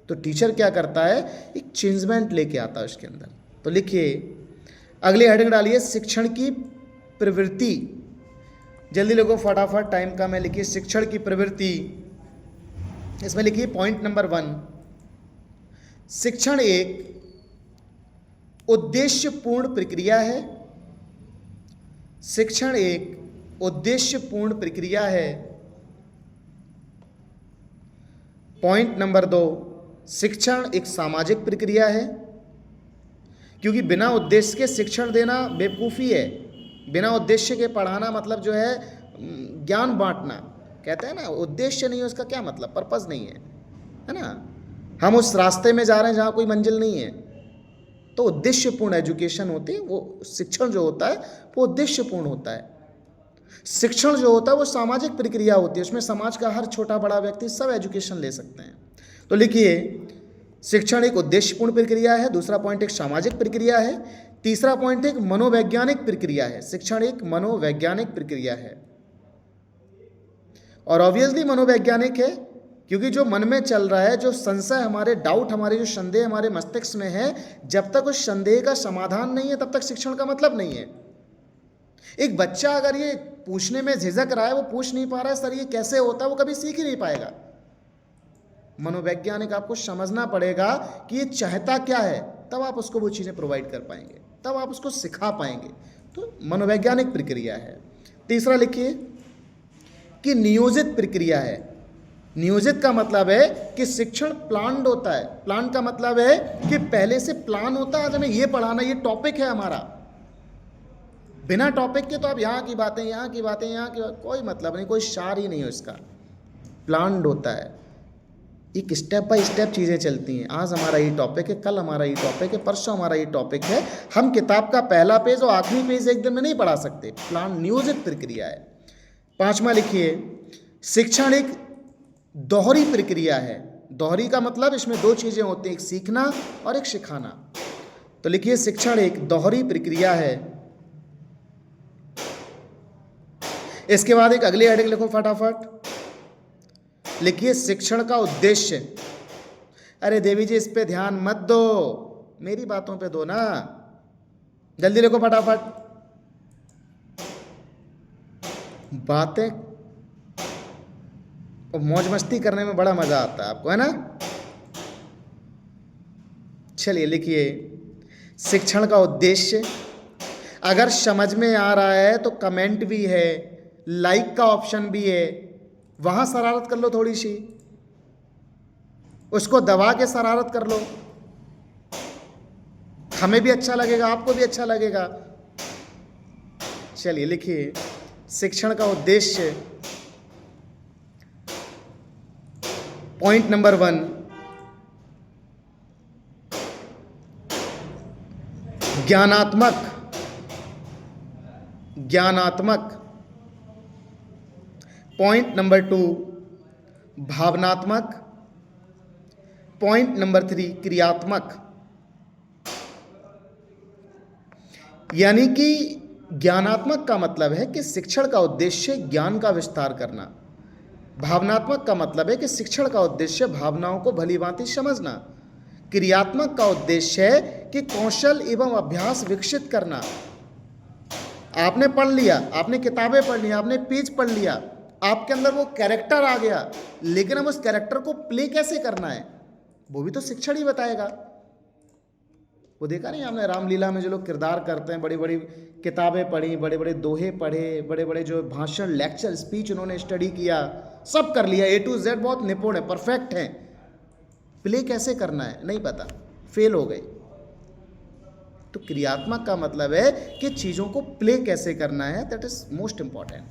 तो टीचर क्या करता है, एक चेंजमेंट लेके आता है उसके अंदर। तो लिखिए, अगली हेडिंग डालिए, शिक्षण की प्रवृत्ति। जल्दी लिखो, फटाफट, टाइम कम है। लिखिए शिक्षण की प्रवृत्ति। इसमें लिखिए पॉइंट नंबर 1, शिक्षण एक उद्देश्यपूर्ण प्रक्रिया है। शिक्षण एक उद्देश्यपूर्ण प्रक्रिया है। पॉइंट नंबर 2, शिक्षण एक सामाजिक प्रक्रिया है, क्योंकि बिना उद्देश्य के शिक्षण देना बेवकूफ़ी है। बिना उद्देश्य के पढ़ाना मतलब जो है ज्ञान बांटना, कहते हैं ना, उद्देश्य नहीं है उसका क्या मतलब, पर्पस नहीं है ना। हम उस रास्ते में जा रहे हैं जहाँ कोई मंजिल नहीं है। तो उद्देश्यपूर्ण एजुकेशन होती है, वो शिक्षण जो होता है वो उद्देश्यपूर्ण होता है। शिक्षण जो होता है वो सामाजिक प्रक्रिया होती है, उसमें समाज का हर छोटा बड़ा व्यक्ति सब एजुकेशन ले सकते हैं। तो लिखिए, शिक्षण एक उद्देश्यपूर्ण प्रक्रिया है। दूसरा पॉइंट, एक सामाजिक प्रक्रिया है। तीसरा पॉइंट, एक मनोवैज्ञानिक प्रक्रिया है। शिक्षण एक मनोवैज्ञानिक प्रक्रिया है, और ऑब्वियसली मनोवैज्ञानिक है, क्योंकि जो मन में चल रहा है, जो संशय, हमारे डाउट, हमारे जो संदेह हमारे मस्तिष्क में है, जब तक उस संदेह का समाधान नहीं है तब तक शिक्षण का मतलब नहीं है। एक बच्चा अगर ये पूछने में झिझक रहा है, वो पूछ नहीं पा रहा है सर ये कैसे होता है, वो कभी सीख ही नहीं पाएगा। मनोवैज्ञानिक आपको समझना पड़ेगा कि ये चाहता क्या है, तब आप उसको वो चीज़ें प्रोवाइड कर पाएंगे, तब आप उसको सिखा पाएंगे। तो मनोवैज्ञानिक प्रक्रिया है। तीसरा लिखिए कि नियोजित प्रक्रिया है। नियोजित का मतलब है कि शिक्षण प्लान्ड होता है। प्लान का मतलब है कि पहले से प्लान होता है, आज हमें ये पढ़ाना, ये टॉपिक है हमारा। बिना टॉपिक के तो आप यहाँ की बातें, यहाँ की बातें, यहाँ की बात, कोई मतलब नहीं, कोई सार ही नहीं है इसका। प्लान्ड होता है, एक स्टेप बाय स्टेप चीज़ें चलती हैं। आज हमारा ये टॉपिक है, कल हमारा ये टॉपिक है, परसों हमारा ये टॉपिक है। हम किताब का पहला पेज और आखिरी पेज एक दिन में नहीं पढ़ा सकते। प्लान नियोजित प्रक्रिया है। पांचवा लिखिए, शिक्षण एक दोहरी प्रक्रिया है। दोहरी का मतलब इसमें दो चीज़ें होती हैं, एक सीखना और एक सिखाना। तो लिखिए शिक्षण एक दोहरी प्रक्रिया है। इसके बाद एक अगली हेडिंग लिखो फटाफट, लिखिए शिक्षण का उद्देश्य। अरे देवी जी इस पे ध्यान मत दो, मेरी बातों पे दो ना, जल्दी लिखो फटाफट। बातें और मौज मस्ती करने में बड़ा मजा आता है आपको, है ना। चलिए लिखिए शिक्षण का उद्देश्य। अगर समझ में आ रहा है तो कमेंट भी है, लाइक का ऑप्शन भी है, वहां शरारत कर लो थोड़ी सी, उसको दबा के शरारत कर लो, हमें भी अच्छा लगेगा, आपको भी अच्छा लगेगा। चलिए लिखिए शिक्षण का उद्देश्य। Point number 1, ज्ञानात्मक। पॉइंट नंबर 2, भावनात्मक। पॉइंट नंबर 3, क्रियात्मक। यानी कि ज्ञानात्मक का मतलब है कि शिक्षण का उद्देश्य ज्ञान का विस्तार करना। भावनात्मक का मतलब है कि शिक्षण का उद्देश्य भावनाओं को भलीभांति समझना। क्रियात्मक का उद्देश्य है कि कौशल एवं अभ्यास विकसित करना। आपने पढ़ लिया, आपने किताबें पढ़ ली, आपने पेज पढ़ लिया, आपके अंदर वो कैरेक्टर आ गया, लेकिन अब उस कैरेक्टर को प्ले कैसे करना है वो भी तो शिक्षण ही बताएगा। वो देखा नहीं आपने रामलीला में जो लोग किरदार करते हैं, बड़ी बड़ी किताबें पढ़ी, बड़े बड़े दोहे पढ़े, बड़े बड़े जो भाषण, लेक्चर, स्पीच उन्होंने स्टडी किया, सब कर लिया, A to Z बहुत निपुण है, परफेक्ट है, प्ले कैसे करना है नहीं पता, फेल हो गए। तो क्रियात्मक का मतलब है कि चीज़ों को प्ले कैसे करना है, दैट इज मोस्ट इंपॉर्टेंट,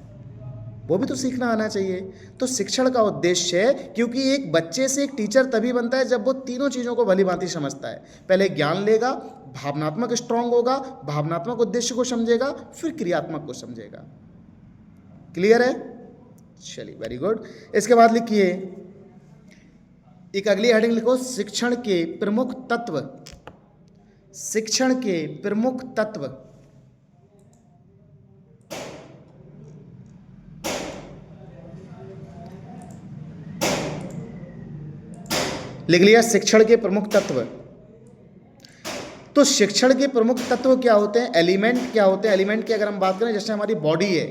वो भी तो सीखना आना चाहिए। तो शिक्षण का उद्देश्य है, क्योंकि एक बच्चे से एक टीचर तभी बनता है जब वो तीनों चीज़ों को भली भांति समझता है। पहले ज्ञान लेगा, भावनात्मक स्ट्रांग होगा, भावनात्मक उद्देश्य को समझेगा, फिर क्रियात्मक को समझेगा। क्लियर है? चलिए, वेरी गुड। इसके बाद लिखिए, एक अगली हेडिंग लिखो, शिक्षण के प्रमुख तत्व। शिक्षण के प्रमुख तत्व। लिख लिया, शिक्षण के प्रमुख तत्व। तो शिक्षण के प्रमुख तत्व क्या होते हैं, एलिमेंट क्या होते हैं? एलिमेंट की अगर हम बात करें, जैसे हमारी बॉडी है,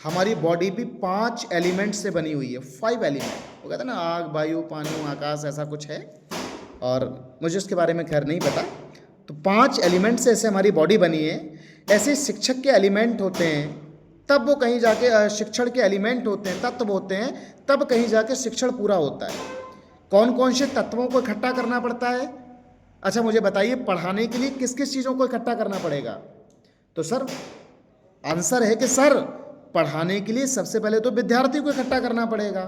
हमारी बॉडी भी 5 एलिमेंट से बनी हुई है, 5 एलिमेंट। वो कहते हैं ना, आग, वायु, पानी, आकाश, ऐसा कुछ है, और मुझे उसके बारे में खैर नहीं पता। तो 5 एलिमेंट से ऐसे हमारी बॉडी बनी है। ऐसे शिक्षक के एलिमेंट होते हैं, तब वो कहीं जाके, शिक्षण के एलिमेंट होते हैं, तत्व होते हैं, तब कहीं जाके शिक्षण पूरा होता है। कौन कौन से तत्वों को इकट्ठा करना पड़ता है? अच्छा मुझे बताइए, पढ़ाने के लिए किस किस चीज़ों को इकट्ठा करना पड़ेगा? तो सर आंसर है कि सर पढ़ाने के लिए सबसे पहले तो विद्यार्थी को इकट्ठा करना पड़ेगा।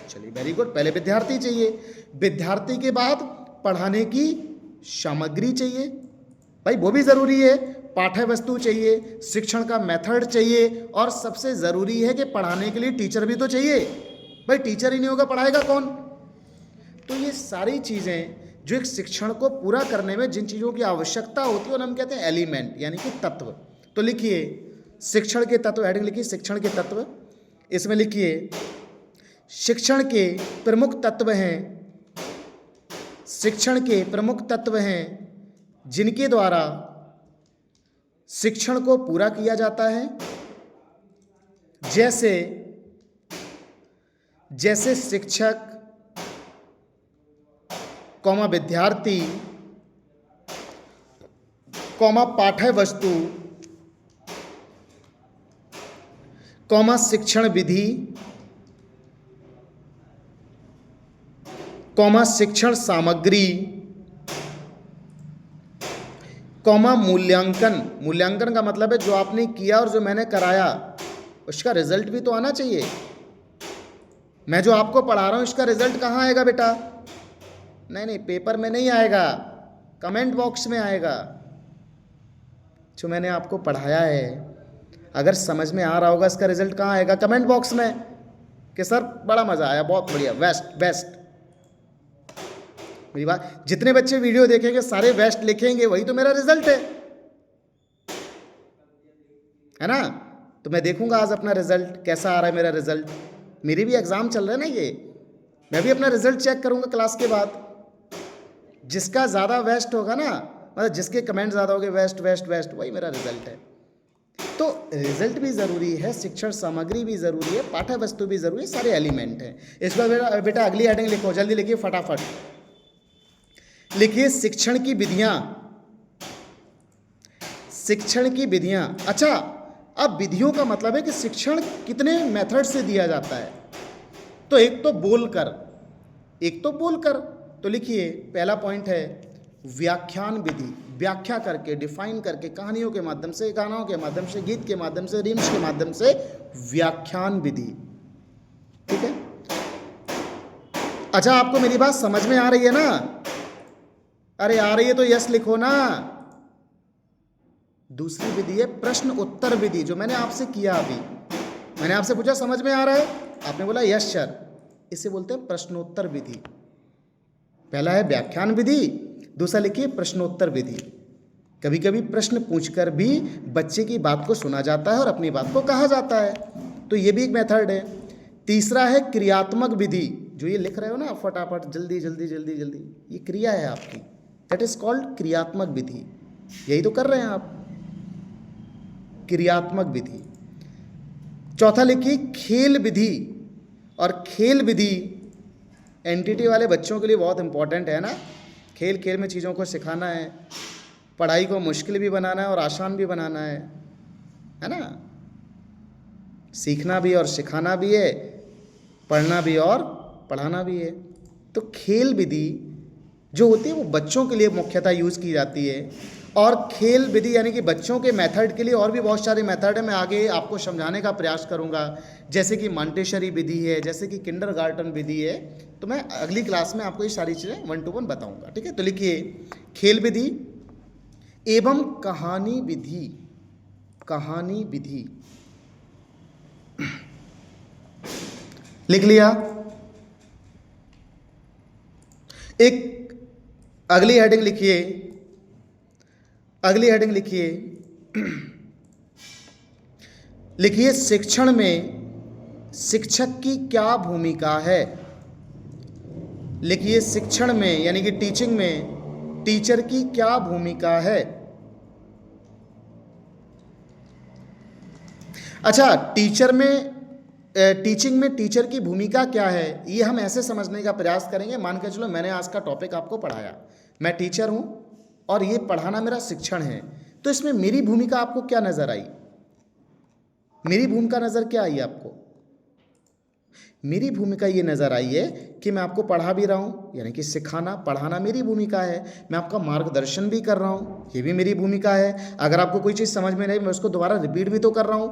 चलिए, वेरी गुड, पहले विद्यार्थी चाहिए, विद्यार्थी के बाद पढ़ाने की सामग्री चाहिए, भाई वो भी ज़रूरी है, पाठ्य वस्तु चाहिए, शिक्षण का मेथड चाहिए, और सबसे ज़रूरी है कि पढ़ाने के लिए टीचर भी तो चाहिए। भाई टीचर ही नहीं होगा, पढ़ाएगा कौन? तो ये सारी चीज़ें जो एक शिक्षण को पूरा करने में जिन चीज़ों की आवश्यकता होती है उन्हें हम कहते हैं एलिमेंट, यानी कि तत्व। तो लिखिए, शिक्षण के तत्व, हेडिंग लिखिए, शिक्षण के तत्व। इसमें लिखिए, शिक्षण के प्रमुख तत्व हैं, शिक्षण के प्रमुख तत्व हैं जिनके द्वारा शिक्षण को पूरा किया जाता है। जैसे जैसे शिक्षक, कॉमा विद्यार्थी, कॉमा पाठ्य वस्तु, कॉमा शिक्षण विधि, कॉमा शिक्षण सामग्री, कॉमा मूल्यांकन। मूल्यांकन का मतलब है जो आपने किया और जो मैंने कराया उसका रिजल्ट भी तो आना चाहिए। मैं जो आपको पढ़ा रहा हूं इसका रिजल्ट कहाँ आएगा बेटा? नहीं, पेपर में नहीं आएगा, कमेंट बॉक्स में आएगा। जो मैंने आपको पढ़ाया है अगर समझ में आ रहा होगा, इसका रिजल्ट कहाँ आएगा? कमेंट बॉक्स में, कि सर बड़ा मज़ा आया, बहुत बढ़िया, बेस्ट। मेरी बात, जितने बच्चे वीडियो देखेंगे सारे बेस्ट लिखेंगे, वही तो मेरा रिजल्ट है ना? तो मैं देखूंगा आज अपना रिजल्ट कैसा आ रहा है। मेरा रिजल्ट, मेरे भी एग्ज़ाम चल रहे हैं ना ये, मैं भी अपना रिजल्ट चेक करूंगा क्लास के बाद। जिसका ज़्यादा बेस्ट होगा ना, मतलब जिसके कमेंट ज़्यादा होंगे बेस्ट, वही मेरा रिजल्ट है। तो रिजल्ट भी ज़रूरी है, शिक्षण सामग्री भी ज़रूरी है, पाठ्य वस्तु भी ज़रूरी है, सारे एलिमेंट हैं। इस बार बेटा अगली हेडिंग लिखो, जल्दी लिखिए, फटाफट लिखिए, शिक्षण की विधियाँ। शिक्षण की विधियाँ, अच्छा अब विधियों का मतलब है कि शिक्षण कितने मेथड से दिया जाता है। तो एक तो बोलकर, तो लिखिए, पहला पॉइंट है व्याख्यान विधि, व्याख्या करके, डिफाइन करके, कहानियों के माध्यम से, गानों के माध्यम से, गीत के माध्यम से, रीम्स के माध्यम से, व्याख्यान विधि। ठीक है? अच्छा आपको मेरी बात समझ में आ रही है ना? अरे आ रही है तो यस लिखो ना। दूसरी विधि है प्रश्न उत्तर विधि, जो मैंने आपसे किया अभी। मैंने आपसे पूछा समझ में आ रहा है, आपने बोला यस सर, इसे बोलते हैं प्रश्नोत्तर विधि। पहला है व्याख्यान विधि, दूसरा लिखिए प्रश्नोत्तर विधि। कभी कभी प्रश्न पूछकर भी बच्चे की बात को सुना जाता है और अपनी बात को कहा जाता है, तो ये भी एक मेथड है। तीसरा है क्रियात्मक विधि, जो ये लिख रहे हो ना फटाफट, जल्दी जल्दी जल्दी जल्दी, ये क्रिया है आपकी, दैट इज कॉल्ड क्रियात्मक विधि। यही तो कर रहे हैं आप, क्रियात्मक विधि। चौथा लिखिए खेल विधि, और खेल विधि एनटीटी वाले बच्चों के लिए बहुत इंपॉर्टेंट है ना। खेल खेल में चीज़ों को सिखाना है, पढ़ाई को मुश्किल भी बनाना है और आसान भी बनाना है ना। सीखना भी और सिखाना भी है, पढ़ना भी और पढ़ाना भी है। तो खेल विधि जो होती है वो बच्चों के लिए मुख्यतः यूज़ की जाती है। और खेल विधि यानी कि बच्चों के मेथड के लिए और भी बहुत सारे मेथड है, मैं आगे आपको समझाने का प्रयास करूंगा, जैसे कि मॉन्टेसरी विधि है, जैसे कि किंडरगार्टन विधि है। तो मैं अगली क्लास में आपको ये सारी चीज़ें 1 to 1 बताऊंगा, ठीक है। तो लिखिए खेल विधि एवं कहानी विधि। कहानी विधि लिख लिया। एक अगली हेडिंग लिखिए, अगली हेडिंग लिखिए, लिखिए शिक्षण में शिक्षक की क्या भूमिका है। लिखिए शिक्षण में यानी कि टीचिंग में टीचर की क्या भूमिका है। अच्छा, टीचिंग में टीचर की भूमिका क्या है, ये हम ऐसे समझने का प्रयास करेंगे। मान के चलो मैंने आज का टॉपिक आपको पढ़ाया, मैं टीचर हूं और ये पढ़ाना मेरा शिक्षण है, तो इसमें मेरी भूमिका आपको क्या नजर आई? मेरी भूमिका नजर क्या आई आपको? मेरी भूमिका ये नजर आई है कि मैं आपको पढ़ा भी रहा हूं, यानी कि सिखाना पढ़ाना मेरी भूमिका है। मैं आपका मार्गदर्शन भी कर रहा हूं, ये भी मेरी भूमिका है। अगर आपको कोई चीज़ समझ में नहीं, मैं उसको दोबारा रिपीट भी तो कर रहा हूं,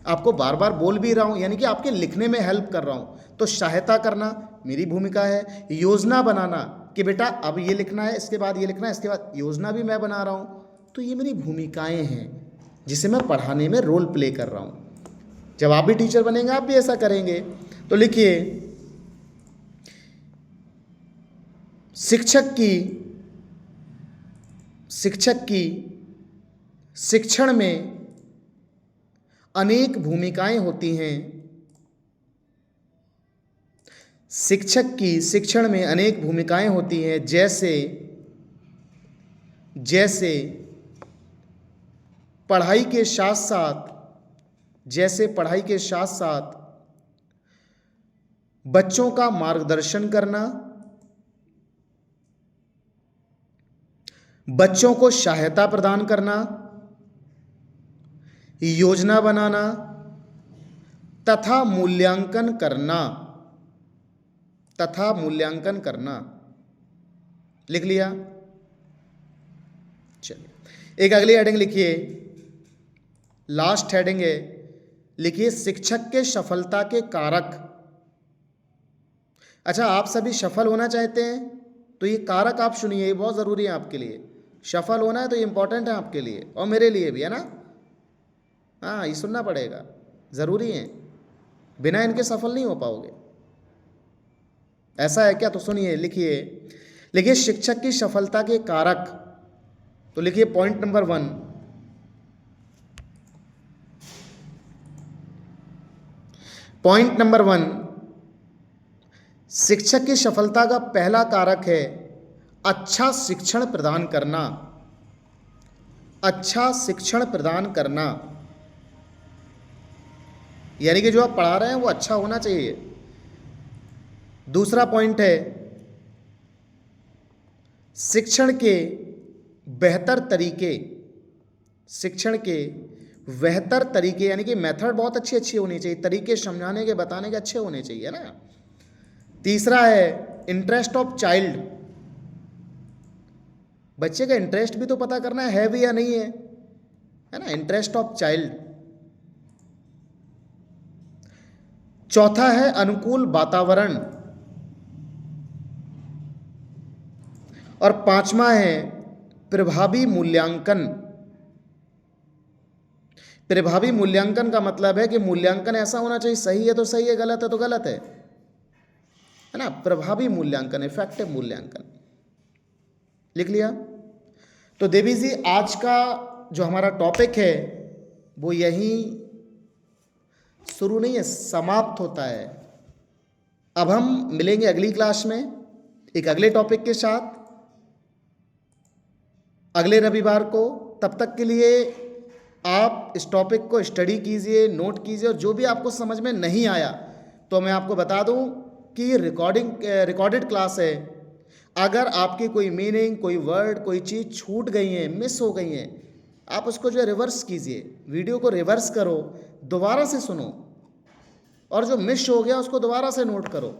आपको बार बार बोल भी रहा हूं, यानी कि आपके लिखने में हेल्प कर रहा हूं। तो सहायता करना मेरी भूमिका है। योजना बनाना कि बेटा अब ये लिखना है, इसके बाद ये लिखना है, इसके बाद योजना भी मैं बना रहा हूं। तो ये मेरी भूमिकाएं हैं जिसे मैं पढ़ाने में रोल प्ले कर रहा हूं। जब आप भी टीचर बनेंगे आप भी ऐसा करेंगे। तो लिखिए शिक्षक की शिक्षण में अनेक भूमिकाएं होती हैं। शिक्षक की शिक्षण में अनेक भूमिकाएं होती हैं, जैसे पढ़ाई के साथ साथ बच्चों का मार्गदर्शन करना, बच्चों को सहायता प्रदान करना, योजना बनाना तथा मूल्यांकन करना। लिख लिया? चलिए एक अगली हेडिंग लिखिए, लास्ट हेडिंग है, लिखिए शिक्षक के सफलता के कारक। अच्छा, आप सभी सफल होना चाहते हैं तो ये कारक आप सुनिए, ये बहुत ज़रूरी है आपके लिए। सफल होना है तो ये इंपॉर्टेंट है आपके लिए और मेरे लिए भी, है ना। हाँ, ये सुनना पड़ेगा, ज़रूरी है, बिना इनके सफल नहीं हो पाओगे। ऐसा है क्या? तो सुनिए, लिखिए शिक्षक की सफलता के कारक। तो लिखिए पॉइंट नंबर 1, पॉइंट नंबर 1, शिक्षक की सफलता का पहला कारक है अच्छा शिक्षण प्रदान करना। अच्छा शिक्षण प्रदान करना यानी कि जो आप पढ़ा रहे हैं वो अच्छा होना चाहिए। दूसरा पॉइंट है शिक्षण के बेहतर तरीके, यानी कि मेथड बहुत अच्छी होनी चाहिए, तरीके समझाने के बताने के अच्छे होने चाहिए, है ना। तीसरा है इंटरेस्ट ऑफ चाइल्ड, बच्चे का इंटरेस्ट भी तो पता करना है भी या नहीं है ना, इंटरेस्ट ऑफ चाइल्ड। चौथा है अनुकूल वातावरण और पांचवा है प्रभावी मूल्यांकन। प्रभावी मूल्यांकन का मतलब है कि मूल्यांकन ऐसा होना चाहिए, सही है तो सही है, गलत है तो गलत है ना। प्रभावी मूल्यांकन, इफेक्टिव मूल्यांकन। लिख लिया? तो देवी जी, आज का जो हमारा टॉपिक है वो यहीं शुरू नहीं है, समाप्त होता है। अब हम मिलेंगे अगली क्लास में एक अगले टॉपिक के साथ, अगले रविवार को। तब तक के लिए आप इस टॉपिक को स्टडी कीजिए, नोट कीजिए, और जो भी आपको समझ में नहीं आया तो मैं आपको बता दूं कि ये रिकॉर्डेड क्लास है। अगर आपकी कोई मीनिंग, कोई वर्ड, कोई चीज़ छूट गई है, मिस हो गई है, आप उसको जो है रिवर्स कीजिए, वीडियो को रिवर्स करो, दोबारा से सुनो, और जो मिस हो गया उसको दोबारा से नोट करो।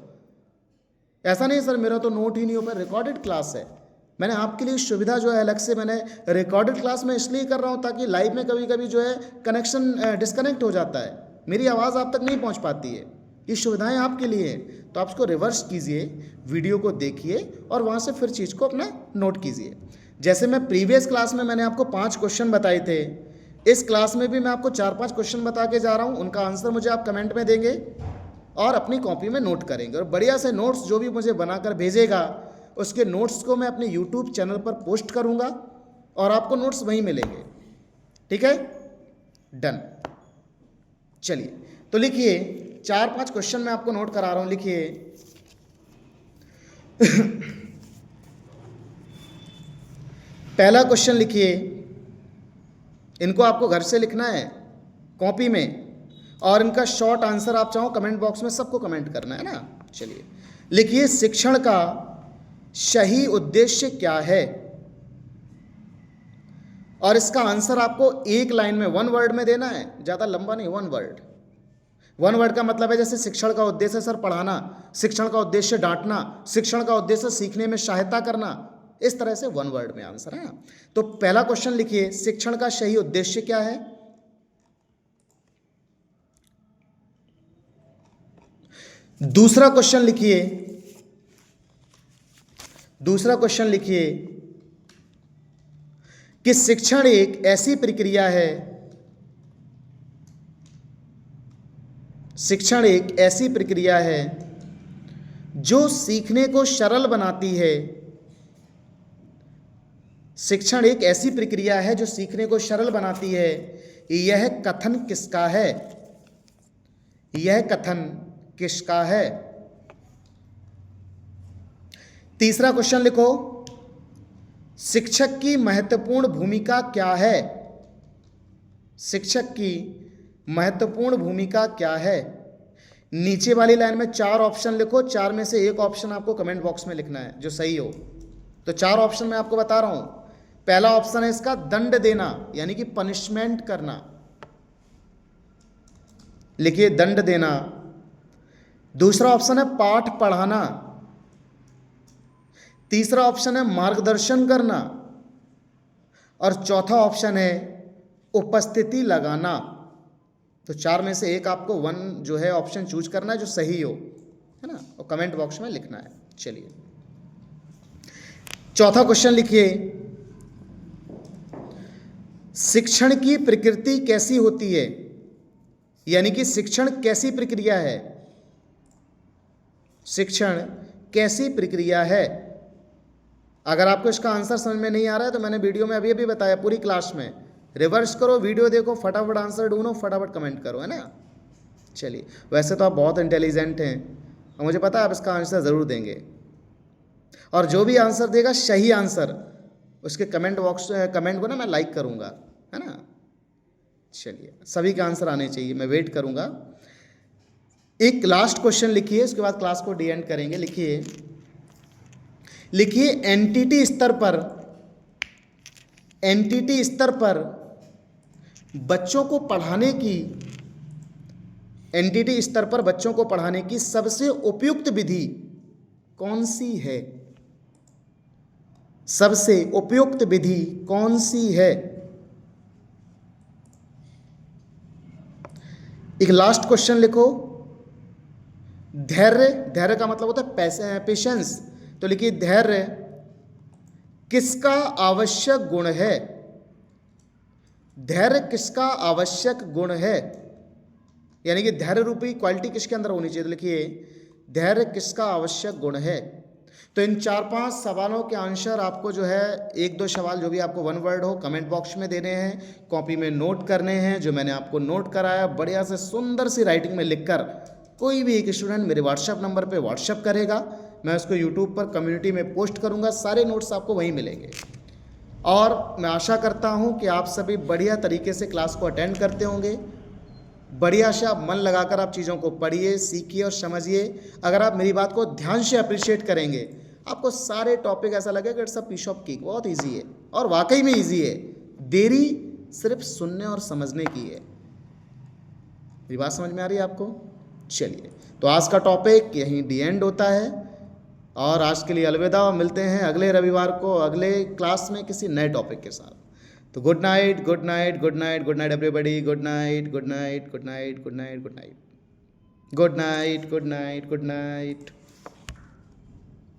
ऐसा नहीं सर मेरा तो नोट ही नहीं हो पाया, रिकॉर्डेड क्लास है। मैंने आपके लिए सुविधा जो है अलग से मैंने रिकॉर्डेड क्लास में इसलिए कर रहा हूँ ताकि लाइव में कभी कभी जो है कनेक्शन डिस्कनेक्ट हो जाता है, मेरी आवाज़ आप तक नहीं पहुँच पाती है। ये सुविधाएं आपके लिए हैं, तो आप उसको रिवर्स कीजिए, वीडियो को देखिए और वहाँ से फिर चीज़ को अपना नोट कीजिए। जैसे मैं प्रीवियस क्लास में मैंने आपको 5 क्वेश्चन बताए थे, इस क्लास में भी मैं आपको 4-5 क्वेश्चन बता के जा रहा हूँ, उनका आंसर मुझे आप कमेंट में देंगे और अपनी कॉपी में नोट करेंगे, और बढ़िया से नोट्स जो भी मुझे बनाकर भेजेगा उसके नोट्स को मैं अपने यूट्यूब चैनल पर पोस्ट करूँगा और आपको नोट्स वहीं मिलेंगे। ठीक है, डन। चलिए तो लिखिए 4-5 क्वेश्चन मैं आपको नोट करा रहा हूँ, लिखिए। पहला क्वेश्चन लिखिए, इनको आपको घर से लिखना है कॉपी में, और इनका शॉर्ट आंसर आप चाहो कमेंट बॉक्स में सबको कमेंट करना है ना। चलिए लिखिए, शिक्षण का सही उद्देश्य क्या है, और इसका आंसर आपको एक लाइन में 1 वर्ड में देना है, ज़्यादा लंबा नहीं, 1 वर्ड। 1 वर्ड का मतलब है जैसे शिक्षण का उद्देश्य सर पढ़ाना, शिक्षण का उद्देश्य डांटना, शिक्षण का उद्देश्य सीखने में सहायता करना, इस तरह से 1 वर्ड में आंसर है ना। तो पहला क्वेश्चन लिखिए, शिक्षण का सही उद्देश्य क्या है। दूसरा क्वेश्चन लिखिए कि शिक्षण एक ऐसी प्रक्रिया है, शिक्षण एक ऐसी प्रक्रिया है जो सीखने को सरल बनाती है। शिक्षण एक ऐसी प्रक्रिया है जो सीखने को सरल बनाती है। यह कथन किसका है, यह कथन किसका है। तीसरा क्वेश्चन लिखो, शिक्षक की महत्वपूर्ण भूमिका क्या है, शिक्षक की महत्वपूर्ण भूमिका क्या है। नीचे वाली लाइन में 4 ऑप्शन लिखो, 4 में से एक ऑप्शन आपको कमेंट बॉक्स में लिखना है जो सही हो। तो 4 ऑप्शन मैं आपको बता रहा हूं। पहला ऑप्शन है इसका दंड देना, यानी कि पनिशमेंट करना, लिखिए दंड देना। दूसरा ऑप्शन है पाठ पढ़ाना। तीसरा ऑप्शन है मार्गदर्शन करना, और चौथा ऑप्शन है उपस्थिति लगाना। तो 4 में से एक आपको 1 जो है ऑप्शन चूज करना है जो सही हो, है ना, और कमेंट बॉक्स में लिखना है। चलिए चौथा क्वेश्चन लिखिए, शिक्षण की प्रकृति कैसी होती है, यानी कि शिक्षण कैसी प्रक्रिया है, शिक्षण कैसी प्रक्रिया है। अगर आपको इसका आंसर समझ में नहीं आ रहा है तो मैंने वीडियो में अभी बताया पूरी क्लास में, रिवर्स करो, वीडियो देखो, फटाफट आंसर ढूंढो, फटाफट कमेंट करो, है ना। चलिए, वैसे तो आप बहुत इंटेलिजेंट हैं और मुझे पता है आप इसका आंसर ज़रूर देंगे, और जो भी आंसर देगा सही आंसर, उसके कमेंट को ना मैं लाइक करूँगा, है ना। चलिए, सभी का आंसर आने चाहिए, मैं वेट करूँगा। एक लास्ट क्वेश्चन लिखिए, उसके बाद क्लास को डी एंड करेंगे। लिखिए एंटिटी स्तर पर बच्चों को पढ़ाने की सबसे उपयुक्त विधि कौन सी है, सबसे उपयुक्त विधि कौन सी है। एक लास्ट क्वेश्चन लिखो, धैर्य का मतलब होता है पेशेंस, तो लिखिए धैर्य किसका आवश्यक गुण है, धैर्य किसका आवश्यक गुण है, यानी कि धैर्य रूपी क्वालिटी किसके अंदर होनी चाहिए। तो लिखिए धैर्य किसका आवश्यक गुण है। तो इन 4-5 सवालों के आंसर आपको जो है 1-2 सवाल जो भी आपको 1 वर्ड हो कमेंट बॉक्स में देने हैं, कॉपी में नोट करने हैं। जो मैंने आपको नोट कराया बढ़िया से सुंदर सी राइटिंग में लिखकर कोई भी एक स्टूडेंट मेरे व्हाट्सएप नंबर पे व्हाट्सएप करेगा, मैं उसको यूट्यूब पर कम्युनिटी में पोस्ट करूँगा, सारे नोट्स आपको वहीं मिलेंगे। और मैं आशा करता हूँ कि आप सभी बढ़िया तरीके से क्लास को अटेंड करते होंगे, बढ़िया से आप मन लगाकर आप चीज़ों को पढ़िए, सीखिए और समझिए। अगर आप मेरी बात को ध्यान से अप्रिशिएट करेंगे, आपको सारे टॉपिक ऐसा लगेगा it's a piece of cake, बहुत ईजी है और वाकई में ईजी है। देरी सिर्फ सुनने और समझने की है। ये बात समझ में आ रही है आपको? चलिए, तो आज का टॉपिक यहीं डी एंड होता है और आज के लिए अलविदा। मिलते हैं अगले रविवार को अगले क्लास में किसी नए टॉपिक के साथ। तो good night, good night, good night, good night everybody. Good night, good night, good night, good night, good night, good night, good night, good night.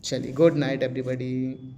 चलिए, गुड नाइट एवरीबॉडी।